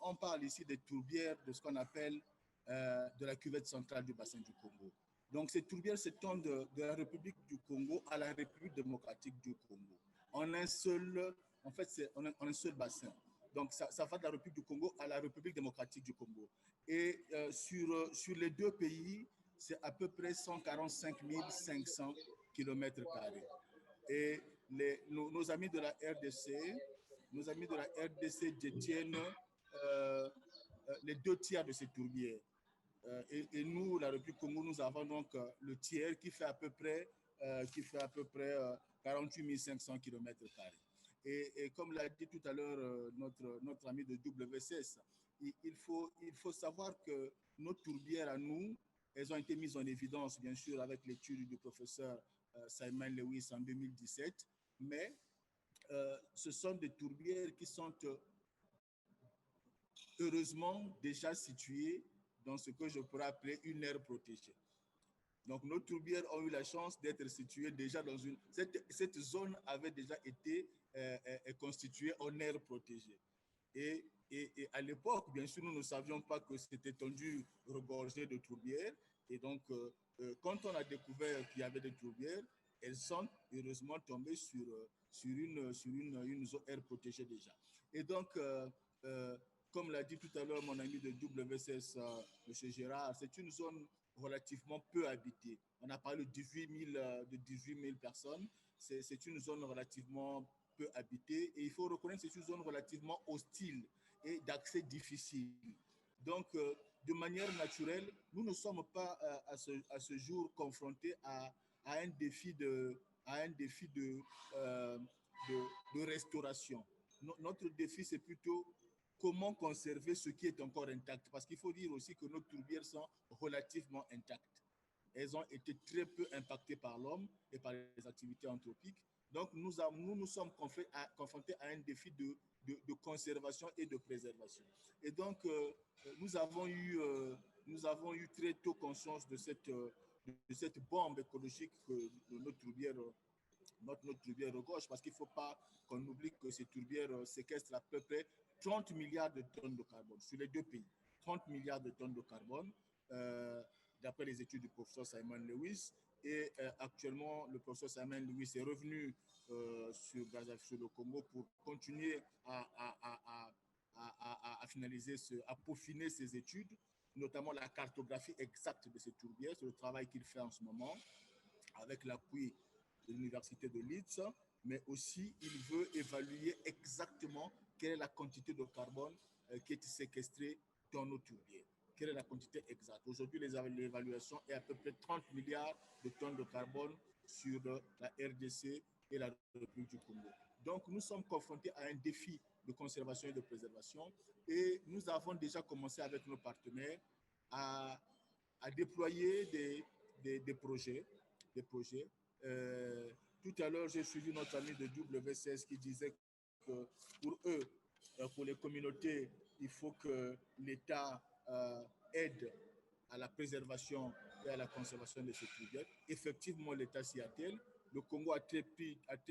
on parle ici des tourbières de ce qu'on appelle de la cuvette centrale du bassin du Congo. Donc, ces tourbières s'étendent de la République du Congo à la République démocratique du Congo. En un seul bassin. Donc, ça va de la République du Congo à la République démocratique du Congo. Et sur les deux pays, c'est à peu près 145 500 km². Et nos amis de la RDC détiennent les 2 tiers de ces tourbières. Et nous, la République du Congo, nous avons donc le tiers qui fait à peu près 48 500 km². Et comme l'a dit tout à l'heure notre ami de WCS, il faut savoir que nos tourbières à nous, elles ont été mises en évidence, bien sûr, avec l'étude du professeur Simon Lewis en 2017, mais ce sont des tourbières qui sont heureusement déjà situées dans ce que je pourrais appeler une aire protégée. Donc, nos tourbières ont eu la chance d'être situées déjà dans une... Cette zone avait déjà été constituée en aire protégée. Et à l'époque, bien sûr, nous ne savions pas que cette étendue regorgeait de tourbières. Et donc, quand on a découvert qu'il y avait des tourbières, elles sont heureusement tombées sur une zone aire protégée déjà. Et donc, comme l'a dit tout à l'heure mon ami de WCS, M. Gérard, c'est une zone relativement peu habitée. On a parlé de 18 000 personnes. C'est une zone relativement peu habitée. Et il faut reconnaître que c'est une zone relativement hostile et d'accès difficile. Donc, de manière naturelle, nous ne sommes pas à ce jour confrontés à un défi de restauration. Notre défi, c'est plutôt comment conserver ce qui est encore intact. Parce qu'il faut dire aussi que nos tourbières sont relativement intactes. Elles ont été très peu impactées par l'homme et par les activités anthropiques. Donc, nous sommes confrontés à un défi de conservation et de préservation. Et donc, nous avons eu très tôt conscience de cette bombe écologique que notre tourbière regorge, parce qu'il ne faut pas qu'on oublie que ces tourbières séquestrent à peu près 30 milliards de tonnes de carbone sur les deux pays. 30 milliards de tonnes de carbone, d'après les études du professeur Simon Lewis. Et actuellement, le professeur Simon Lewis est revenu sur le Congo pour continuer à finaliser, à peaufiner ses études. notamment la cartographie exacte de ces tourbières. C'est le travail qu'il fait en ce moment avec l'appui de l'université de Leeds, mais aussi il veut évaluer exactement quelle est la quantité de carbone qui est séquestrée dans nos tourbières. Quelle est la quantité exacte? Aujourd'hui, l'évaluation est à peu près 30 milliards de tonnes de carbone sur la RDC et la République du Congo. Donc, nous sommes confrontés à un défi de conservation et de préservation et nous avons déjà commencé avec nos partenaires à déployer des projets. Tout à l'heure, j'ai suivi notre ami de WCS qui disait que pour eux, pour les communautés, il faut que l'État aide à la préservation et à la conservation de ces tourbières. Effectivement, l'État s'y attelle. Le Congo a très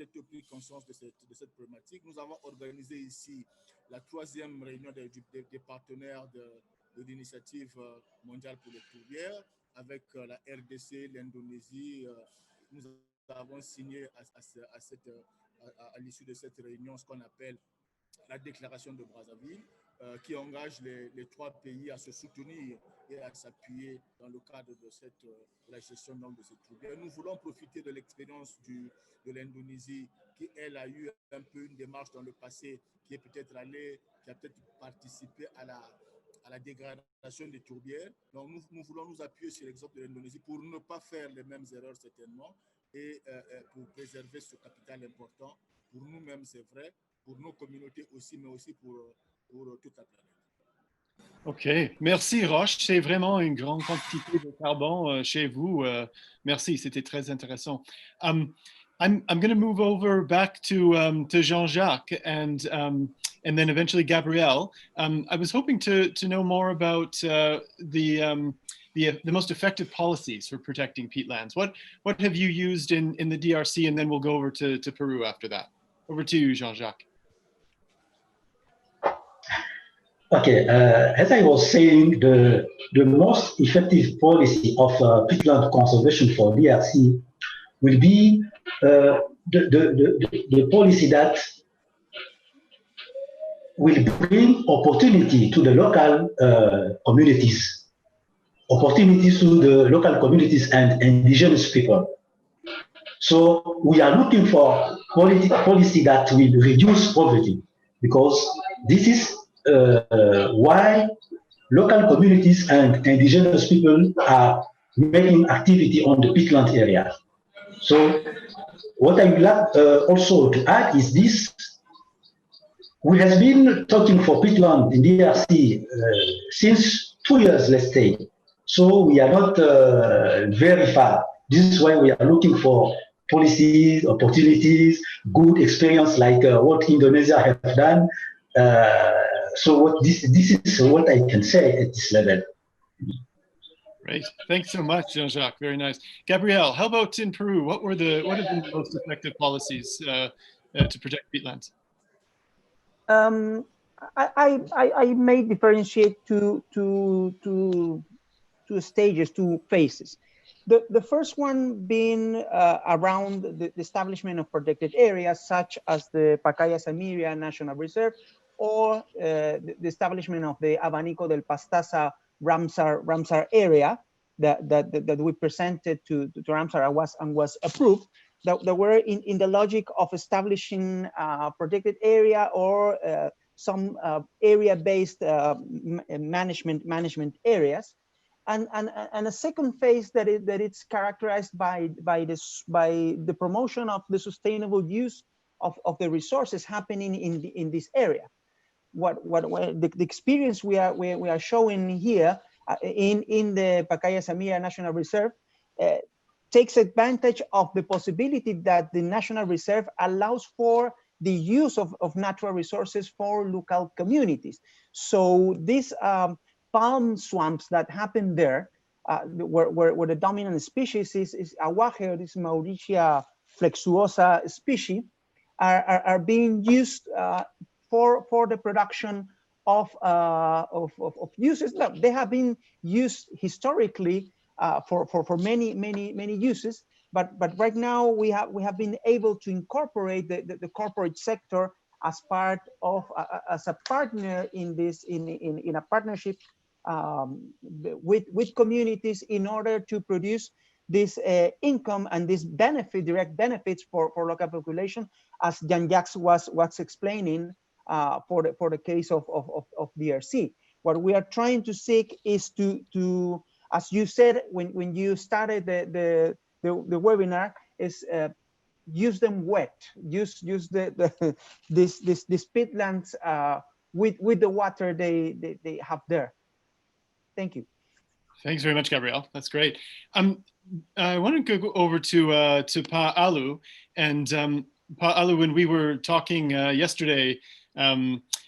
tôt pris conscience de cette problématique. Nous avons organisé ici la 3e réunion des partenaires de l'initiative mondiale pour les tourbières avec la RDC, l'Indonésie. Nous avons signé à l'issue de cette réunion ce qu'on appelle la déclaration de Brazzaville, qui engage les 3 pays à se soutenir et à s'appuyer dans le cadre de la gestion de ces tourbières. Nous voulons profiter de l'expérience de l'Indonésie, qui, elle, a eu un peu une démarche dans le passé, qui a peut-être participé à la dégradation des tourbières. Donc, nous voulons nous appuyer sur l'exemple de l'Indonésie pour ne pas faire les mêmes erreurs, certainement, et pour préserver ce capital important. Pour nous-mêmes, c'est vrai, pour nos communautés aussi, mais aussi pour toute la planète. OK. Merci, Roche. C'est vraiment une grande quantité de carbone chez vous. Merci, c'était très intéressant. I'm going to move over back to Jean-Jacques and then eventually Gabrielle. I was hoping to know more about the most effective policies for protecting peatlands. What have you used in the DRC? And then we'll go over to Peru after that. Over to you, Jean-Jacques. Okay, as I was saying, the most effective policy of peatland conservation for DRC will be the policy that will bring opportunity to the local communities, opportunities to the local communities and indigenous people. So we are looking for policy that will reduce poverty, because this is why local communities and indigenous people are making activity on the peatland area. So what I would like also to add is this: we have been talking for peatland in DRC since 2 years, let's say. So we are not very far. This is why we are looking for policies, opportunities, good experience like what Indonesia have done. So this is what I can say at this level. Great. Thanks so much, Jean-Jacques. Very nice. Gabrielle, how about in Peru? What have been the most effective policies to protect peatlands? I may differentiate two stages, two phases. The first one being around the establishment of protected areas, such as the Pacaya-Samiria National Reserve, or the establishment of the Abanico del Pastaza Ramsar area that we presented to Ramsar and was approved, that were in the logic of establishing a protected area or some area-based management areas. And a second phase that it's characterized by the promotion of the sustainable use of the resources happening in this area. What the experience we are showing here in the Pacaya-Samiria National Reserve takes advantage of the possibility that the National Reserve allows for the use of natural resources for local communities. So these palm swamps that happen there, where the dominant species is Aguaje, this Mauritia flexuosa species, are being used for the production of uses. No, they have been used historically for many uses, but right now we have been able to incorporate the corporate sector as part of as a partner in this in a partnership with communities in order to produce this income and this benefit, direct benefits for local population, as Jean-Jacques was explaining for the case of DRC. What we are trying to seek is to as you said when you started the webinar, is use them wet, use these peatlands with the water they have there. Thank you. Thanks very much, Gabriel. That's great. I want to go over to Pa Alu, and Pa Alu, when we were talking yesterday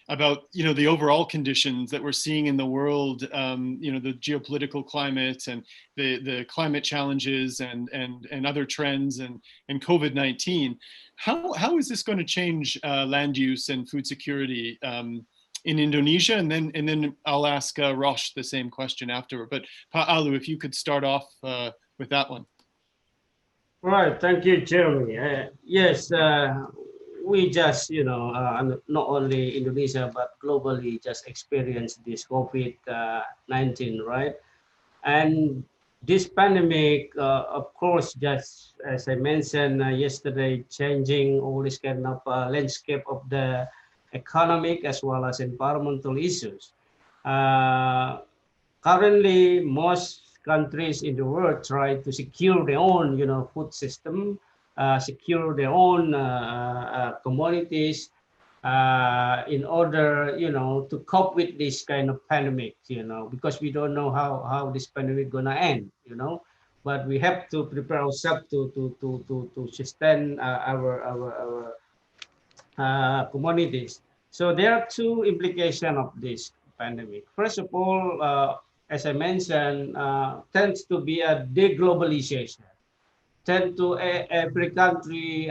about the overall conditions that we're seeing in the world, the geopolitical climate and the climate challenges and other trends and COVID-19, how is this going to change land use and food security in Indonesia? And then I'll ask Rosh the same question afterward. But Pa Alu, if you could start off with that one. Right, thank you, Jeremy. Yes, we just, not only Indonesia, but globally just experienced this COVID-19, right? And this pandemic, of course, just as I mentioned yesterday, changing all this kind of landscape of the economic as well as environmental issues. Currently, most countries in the world try to secure their own, food system, secure their own commodities in order, to cope with this kind of pandemic, because we don't know how this pandemic gonna end, but we have to prepare ourselves to sustain our communities. So there are two implications of this pandemic. First of all, as I mentioned, tends to be a deglobalization. Tend to every country,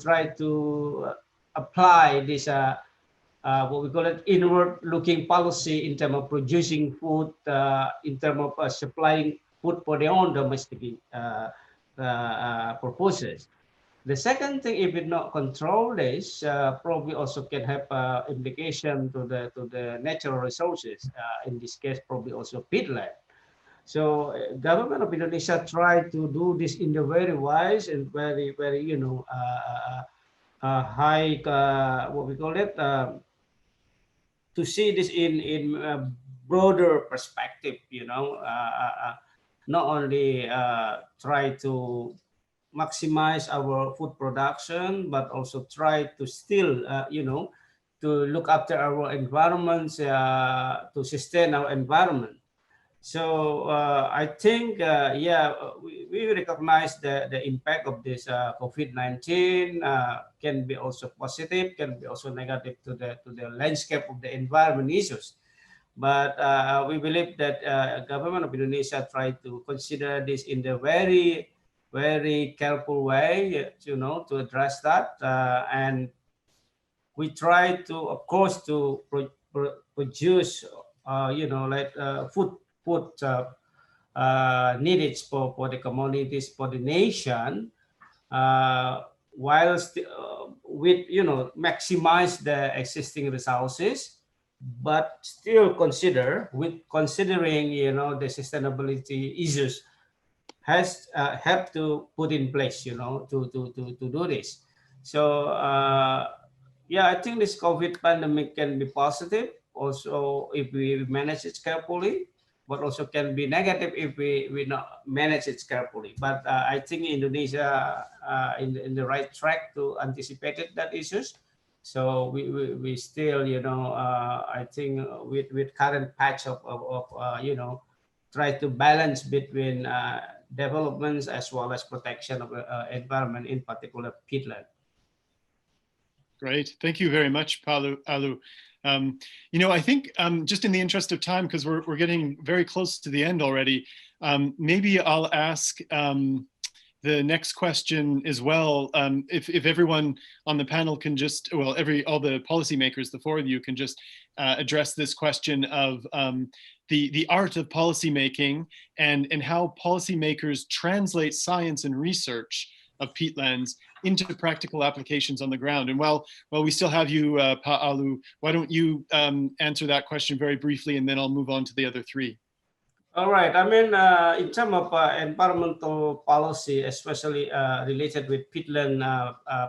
try to apply this what we call it inward-looking policy in terms of producing food, in terms of supplying food for their own domestic purposes. The second thing, if we not control this, probably also can have implication to the natural resources. In this case, probably also peatland. So, government of Indonesia tried to do this in a very wise and very high, what we call it, to see this in a broader perspective. Not only try to maximize our food production, but also try to still, to look after our environments, to sustain our environment. So I think, we recognize the impact of this COVID-19 can be also positive, can be also negative to the landscape of the environment issues. But we believe that government of Indonesia try to consider this in the very, very careful way, to address that. And we try to, of course, to produce, food needed for the communities, for the nation, whilst with, maximize the existing resources, but still considering, the sustainability issues has have to put in place, to do this. So I think this COVID pandemic can be positive also if we manage it carefully, but also can be negative if we not manage it carefully. But I think Indonesia in the right track to anticipate that issues. So we still, I think with current patch of try to balance between developments as well as protection of environment, in particular peatland. Great, thank you very much, Pa Alu. I think just in the interest of time, because we're getting very close to the end already, maybe I'll ask the next question as well. If everyone on the panel can just, all the policymakers, the four of you can just address this question of the art of policymaking and how policymakers translate science and research of peatlands into practical applications on the ground. And while we still have you, Pa'alu, why don't you answer that question very briefly, and then I'll move on to the other three. All right. I mean, in terms of environmental policy, especially related with peatland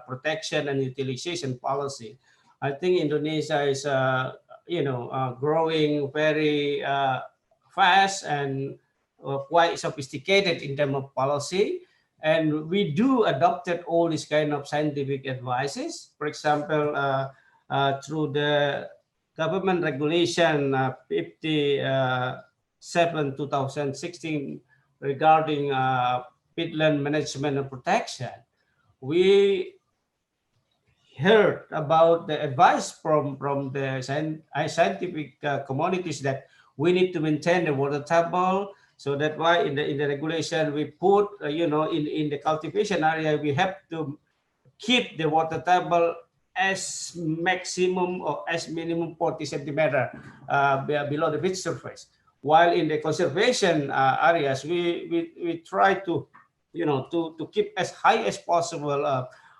protection and utilization policy, I think Indonesia is, growing very fast and quite sophisticated in terms of policy. And we do adopted all these kind of scientific advices. For example, through the government regulation 57/2016 regarding peatland management and protection, we heard about the advice from the scientific communities that we need to maintain the water table. So that's why in the regulation we put, in the cultivation area, we have to keep the water table as maximum or as minimum 40 centimeter below the beach surface. While in the conservation areas, we try to, to keep as high as possible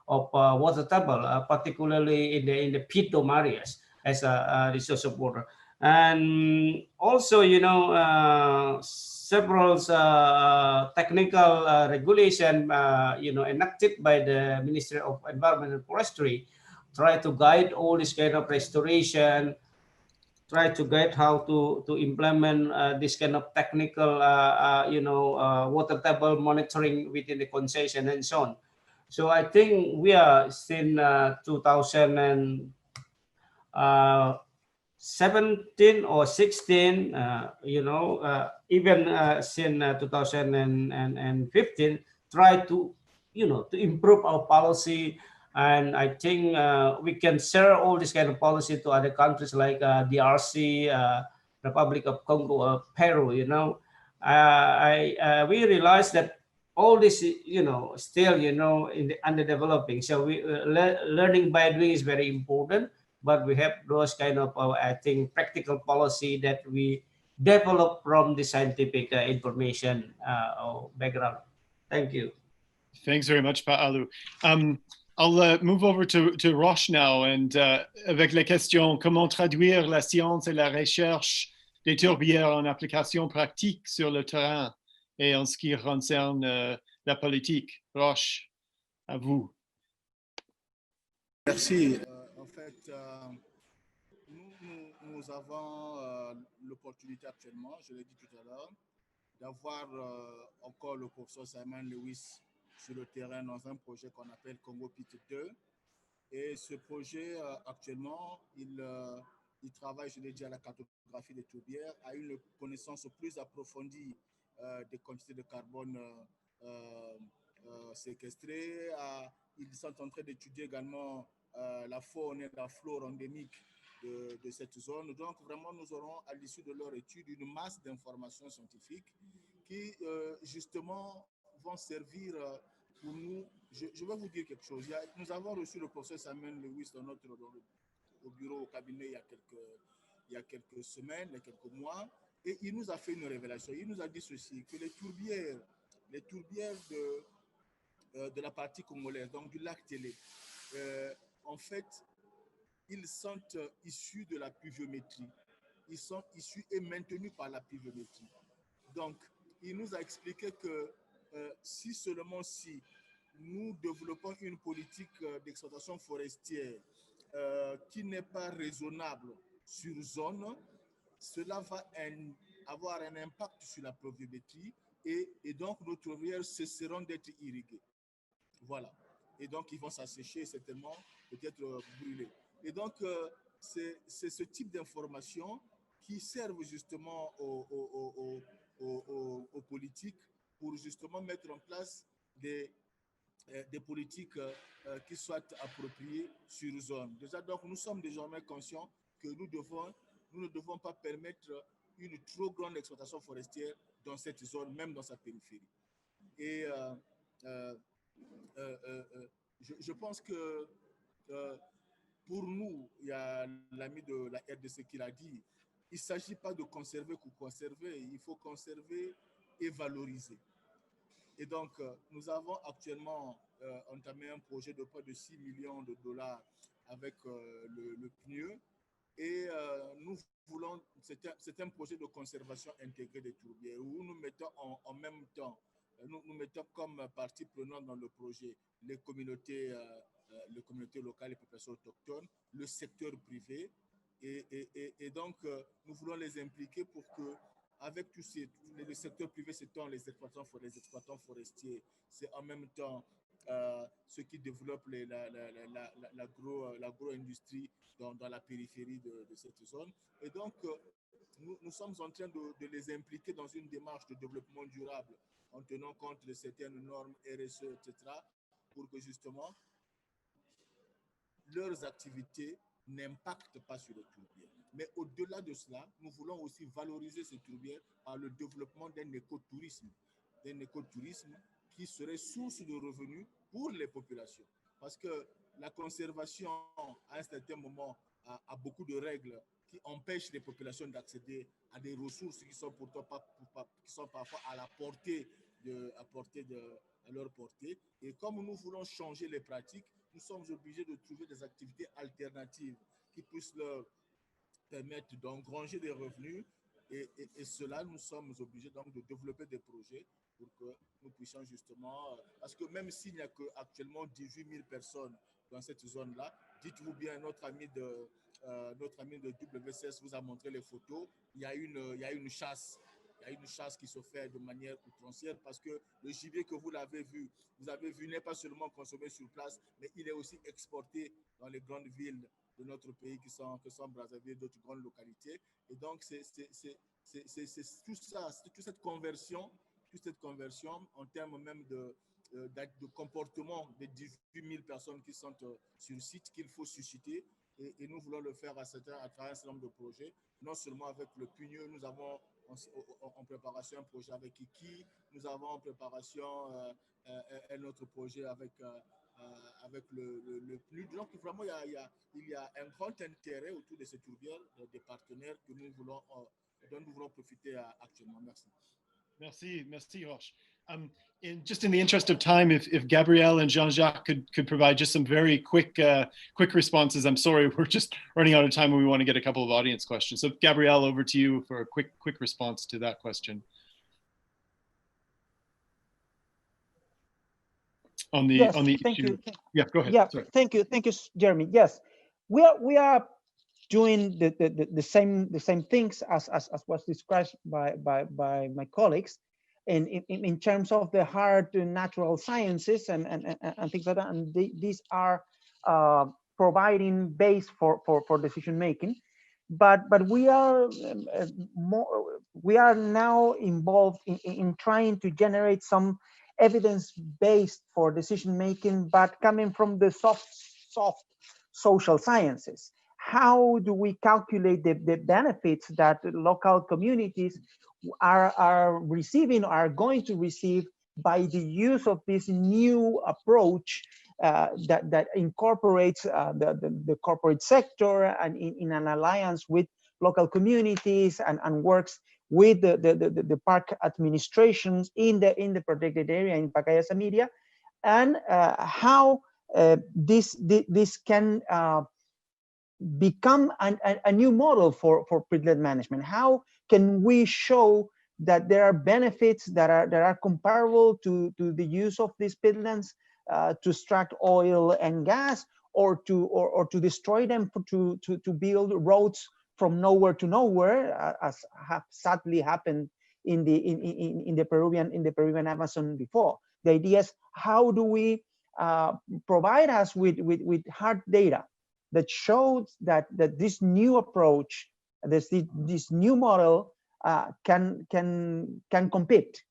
of water table, particularly in the peat dome areas as a resource of water. And also, several technical regulation, enacted by the Ministry of Environment and Forestry, try to guide all this kind of restoration, try to guide how to implement this kind of technical, water table monitoring within the concession and so on. So I think we are since 2017 or 16, even since 2015, try to, to improve our policy. And I think we can share all this kind of policy to other countries like DRC, Republic of Congo, Peru. We realized that all this, still, in the underdeveloping. So we learning by doing is very important. But we have those kind of, I think, practical policy that we develop from the scientific information background. Thank you. Thanks very much, Pa'alu. I'll move over to Roche now, and avec la question, comment traduire la science et la recherche des tourbières en application pratique sur le terrain et en ce qui concerne la politique? Roche, à vous. Merci. En fait, nous avons l'opportunité actuellement, je l'ai dit tout à l'heure, d'avoir encore le professeur Simon Lewis sur le terrain dans un projet qu'on appelle Congo Peat 2. Et ce projet, actuellement, il travaille, je l'ai dit, à la cartographie des tourbières, à une connaissance plus approfondie des quantités de carbone séquestrées. Ils sont en train d'étudier également la faune et la flore endémique de cette zone. Donc, vraiment, nous aurons, à l'issue de leur étude, une masse d'informations scientifiques qui, justement, vont servir pour nous. Je vais vous dire quelque chose. Nous avons reçu le professeur Samuel Lewis au bureau, au cabinet, il y a quelques semaines, il y a quelques mois, et il nous a fait une révélation. Il nous a dit ceci, que les tourbières de la partie congolaise, donc du lac Télé, en fait, ils sont issus de la pluviométrie. Ils sont issus et maintenus par la pluviométrie. Donc, il nous a expliqué que si seulement si nous développons une politique d'exploitation forestière qui n'est pas raisonnable sur zone, cela va avoir un impact sur la pluviométrie et donc nos tourbières cesseront d'être irriguées. Voilà. Et donc, ils vont s'assécher certainement, peut-être brûler. Et donc, c'est ce type d'informations qui servent justement aux politiques pour justement mettre en place des politiques qui soient appropriées sur zone. Déjà, donc, nous sommes désormais conscients que nous ne devons pas permettre une trop grande exploitation forestière dans cette zone, même dans sa périphérie. Et je pense que pour nous, il y a l'ami de la RDC qui l'a dit, il ne s'agit pas de conserver pour conserver, il faut conserver et valoriser. Et donc, nous avons actuellement entamé un projet de près de 6 millions de dollars avec le PNUE. Et nous voulons, c'est un projet de conservation intégrée des tourbières où nous mettons en même temps, nous mettons comme partie prenante dans le projet les communautés locales, les populations autochtones, le secteur privé. Et donc, nous voulons les impliquer pour que, avec tous le secteur privé, c'est les exploitants forestiers, c'est en même temps ceux qui développent l'agro-industrie dans la périphérie de cette zone. Et donc, nous sommes en train de les impliquer dans une démarche de développement durable en tenant compte de certaines normes RSE, etc., pour que justement leurs activités n'impactent pas sur les tourbières. Mais au-delà de cela, nous voulons aussi valoriser ces tourbières par le développement d'un écotourisme qui serait source de revenus pour les populations. Parce que la conservation, à un certain moment, a beaucoup de règles qui empêchent les populations d'accéder à des ressources qui sont pourtant qui sont parfois à leur portée. Et comme nous voulons changer les pratiques, nous sommes obligés de trouver des activités alternatives qui puissent leur permettre d'engranger des revenus. Et cela, nous sommes obligés donc de développer des projets pour que nous puissions justement, parce que même s'il n'y a qu'actuellement 18 000 personnes dans cette zone-là, dites-vous bien, notre ami de WCS vous a montré les photos, il y a une chasse. Il y a une chasse qui se fait de manière outrancière parce que le gibier que vous avez vu n'est pas seulement consommé sur place, mais il est aussi exporté dans les grandes villes de notre pays qui sont Brazzaville et d'autres grandes localités. Et donc, c'est tout ça, toute cette conversion en termes même de comportement des 18 000 personnes qui sont sur site qu'il faut susciter. Et nous voulons le faire à travers un certain nombre de projets, non seulement avec le PNUE, nous avons en préparation un projet avec Iki, nous avons en préparation un autre projet avec le PNUE. Donc vraiment, il y a un grand intérêt autour de ces tourbières, des partenaires dont nous voulons profiter actuellement. Merci. Merci, Roche. Just in the interest of time, if Gabrielle and Jean-Jacques could provide just some very quick responses. I'm sorry, we're just running out of time and we want to get a couple of audience questions. So Gabrielle, over to you for a quick response to that question. On the thank issue. you. Yeah, go ahead. Yeah, sorry. thank you, Jeremy. Yes, we are doing the same things as was described by my colleagues, in terms of the hard natural sciences and things like that. And these are providing base for decision making. But we are now involved in trying to generate some evidence based for decision making, but coming from the soft social sciences. How do we calculate the benefits that local communities are receiving, are going to receive by the use of this new approach that incorporates the corporate sector and in an alliance with local communities and works with the park administrations in the protected area in Pacaya Media, and how this can become a new model for peatland management. How can we show that there are benefits that are comparable to the use of these peatlands to extract oil and gas, or to destroy them to build roads from nowhere to nowhere, as sadly happened in the Peruvian Amazon before. The idea is, how do we provide us with hard data that shows that this new approach, this new model can compete.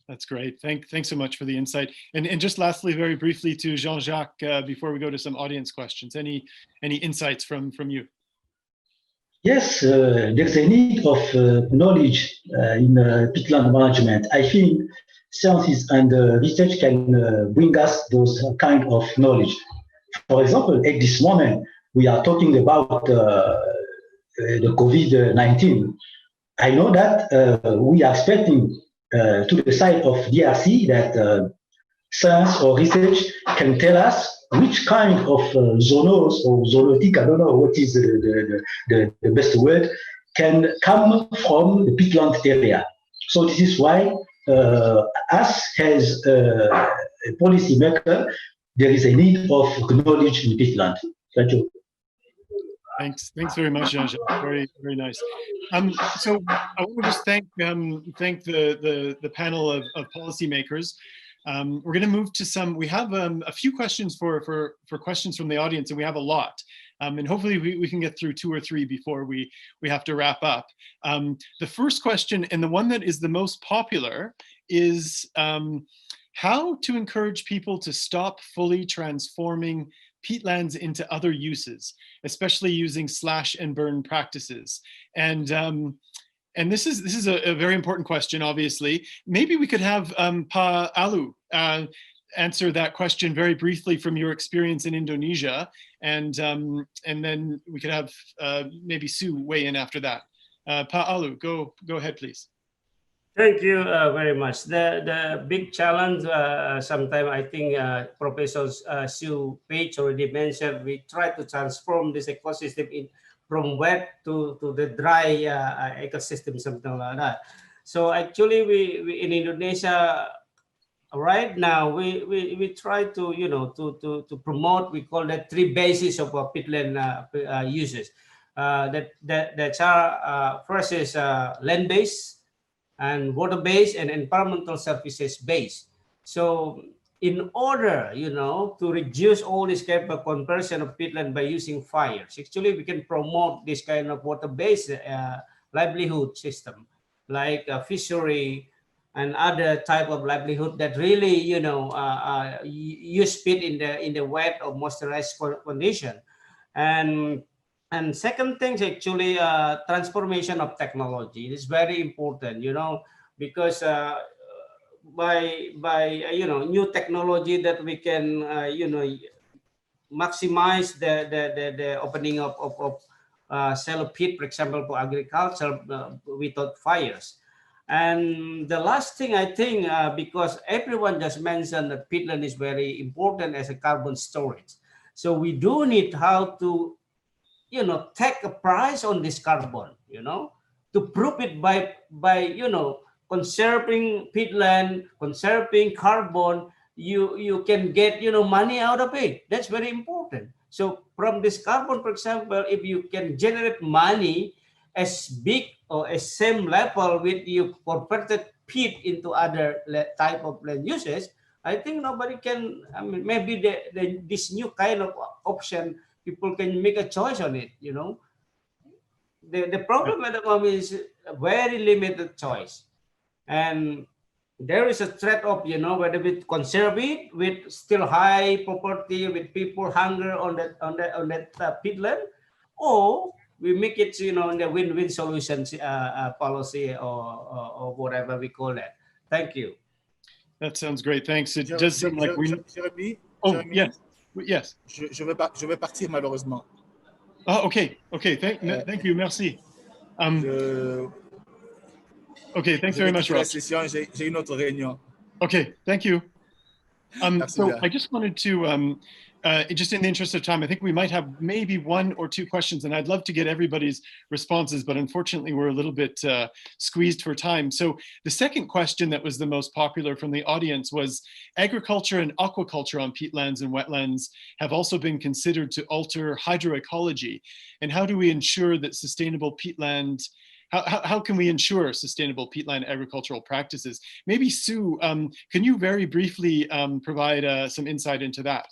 That's great. Thanks so much for the insight. And just lastly, very briefly, to Jean-Jacques, before we go to some audience questions, any insights from you? Yes, there's a need of knowledge in peatland management. I think sciences and research can bring us those kind of knowledge. For example, at this moment, we are talking about the COVID-19. I know that we are expecting to the side of DRC that science or research can tell us which kind of zoonose or zoonotic, I don't know what is the best word, can come from the peatland area. So this is why us as a policymaker, there is a need of knowledge in peatland. Thank you. Thanks very much, Jean-Jacques. Very nice. So I want to just thank the panel of policymakers. We're going to move to some. We have a few questions for questions from the audience, and we have a lot. And hopefully we can get through 2 or 3 before we have to wrap up. The first question, and the one that is the most popular, is how to encourage people to stop fully transforming peatlands into other uses, especially using slash and burn practices. And this is a very important question, obviously. Maybe we could have Pa Alu answer that question very briefly from your experience in Indonesia, and then we could have maybe Sue weigh in after that. Pa Alu, go ahead, please. Thank you very much. The big challenge, sometimes I think Professor Sue Paige already mentioned, we try to transform this ecosystem from wet to the dry ecosystem, something like that. So actually, we in Indonesia right now we try to to promote, we call that 3 bases of peatland uses. That are first is land-based, and water-based, and environmental services-based. So in order, to reduce all this kind of conversion of peatland by using fires, actually we can promote this kind of water-based livelihood system, like fishery and other type of livelihood that really, use peat in the wet or moisturized condition. And second thing is actually transformation of technology. It is very important, because by new technology that we can maximize the opening of shallow peat, for example, for agriculture without fires. And the last thing I think, because everyone just mentioned that peatland is very important as a carbon storage. So we do need how to take a price on this carbon, to prove it by conserving peatland, conserving carbon, you can get, money out of it. That's very important. So from this carbon, for example, if you can generate money as big or as same level with you converted peat into other type of land uses, I think nobody can, maybe this new kind of option, people can make a choice on it, The problem at the moment is a very limited choice. And there is a trade-off, whether we conserve it with still high property, with people hunger on that peatland, or we make it, in the win-win solutions policy or whatever we call that. Thank you. That sounds great. Thanks. It does seem like we. Jérémy, yes. Je vais partir malheureusement. Oh, okay. Thank you. Merci. Okay, thanks very much, Rob. J'ai une autre réunion. Okay, thank you. So bien. I just wanted to, just in the interest of time, I think we might have maybe 1 or 2 questions, and I'd love to get everybody's responses, but unfortunately we're a little bit squeezed for time. So the second question that was the most popular from the audience was, agriculture and aquaculture on peatlands and wetlands have also been considered to alter hydroecology. And how do we ensure that sustainable peatland, how can we ensure sustainable peatland agricultural practices? Maybe Sue, can you very briefly provide some insight into that?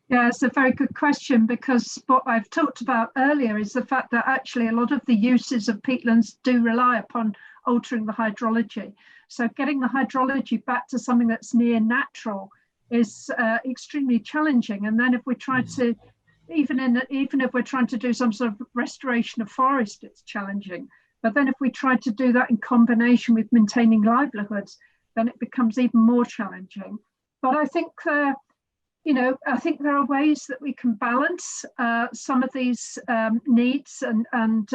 Yeah, it's a very good question, because what I've talked about earlier is the fact that actually a lot of the uses of peatlands do rely upon altering the hydrology. So getting the hydrology back to something that's near natural is extremely challenging. And then if we try to, even if we're trying to do some sort of restoration of forest, it's challenging. But then if we try to do that in combination with maintaining livelihoods, then it becomes even more challenging. But I think I think there are ways that we can balance some of these needs and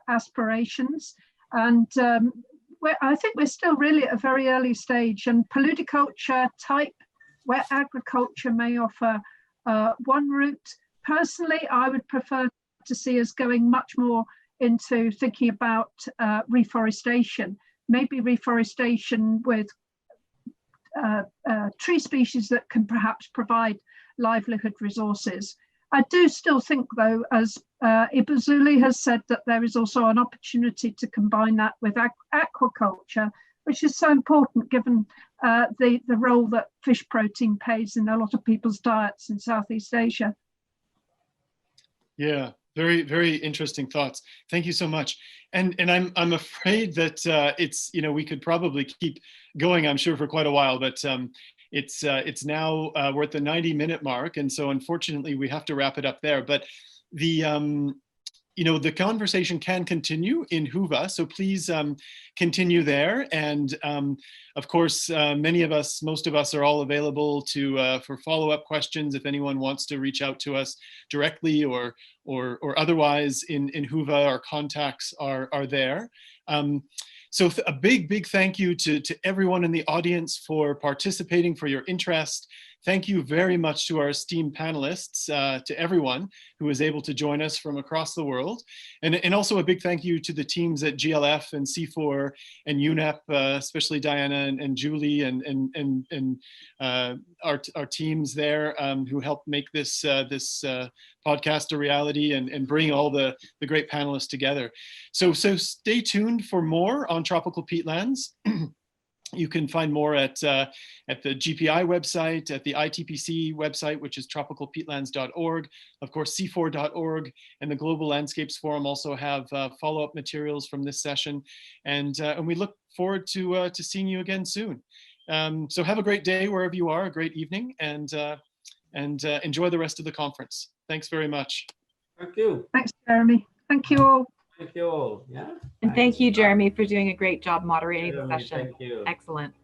aspirations. And I think we're still really at a very early stage, and polyculture type wet agriculture may offer one route. Personally, I would prefer to see us going much more into thinking about reforestation, maybe reforestation with tree species that can perhaps provide livelihood resources. I do still think, though, as Zhu Li has said, that there is also an opportunity to combine that with aquaculture, which is so important given the role that fish protein plays in a lot of people's diets in Southeast Asia. Yeah, very, very interesting thoughts. Thank you so much. And I'm afraid that it's, you know, we could probably keep going, I'm sure, for quite a while, but it's now we're at the 90-minute mark, and so unfortunately we have to wrap it up there. But the you know, the conversation can continue in Huva, so please continue there. And of course, most of us are all available to for follow-up questions if anyone wants to reach out to us directly or otherwise in Huva. Our contacts are there. So a big thank you to everyone in the audience for participating, for your interest. Thank you very much to our esteemed panelists, to everyone who was able to join us from across the world. And also a big thank you to the teams at GLF and C4 and UNEP, especially Diana and Zhu Li and our teams there who helped make this podcast a reality and bring all the great panelists together. So stay tuned for more on tropical peatlands. You can find more at the GPI website, at the ITPC website, which is tropicalpeatlands.org. Of course, c4.org and the Global Landscapes Forum also have follow-up materials from this session. And we look forward to seeing you again soon. So have a great day wherever you are, a great evening, and enjoy the rest of the conference. Thanks very much. Thank you. Thanks, Jeremy. Thank you all. Thank you all. Yeah. And thank you, Jeremy, for doing a great job moderating the session. Thank you. Excellent.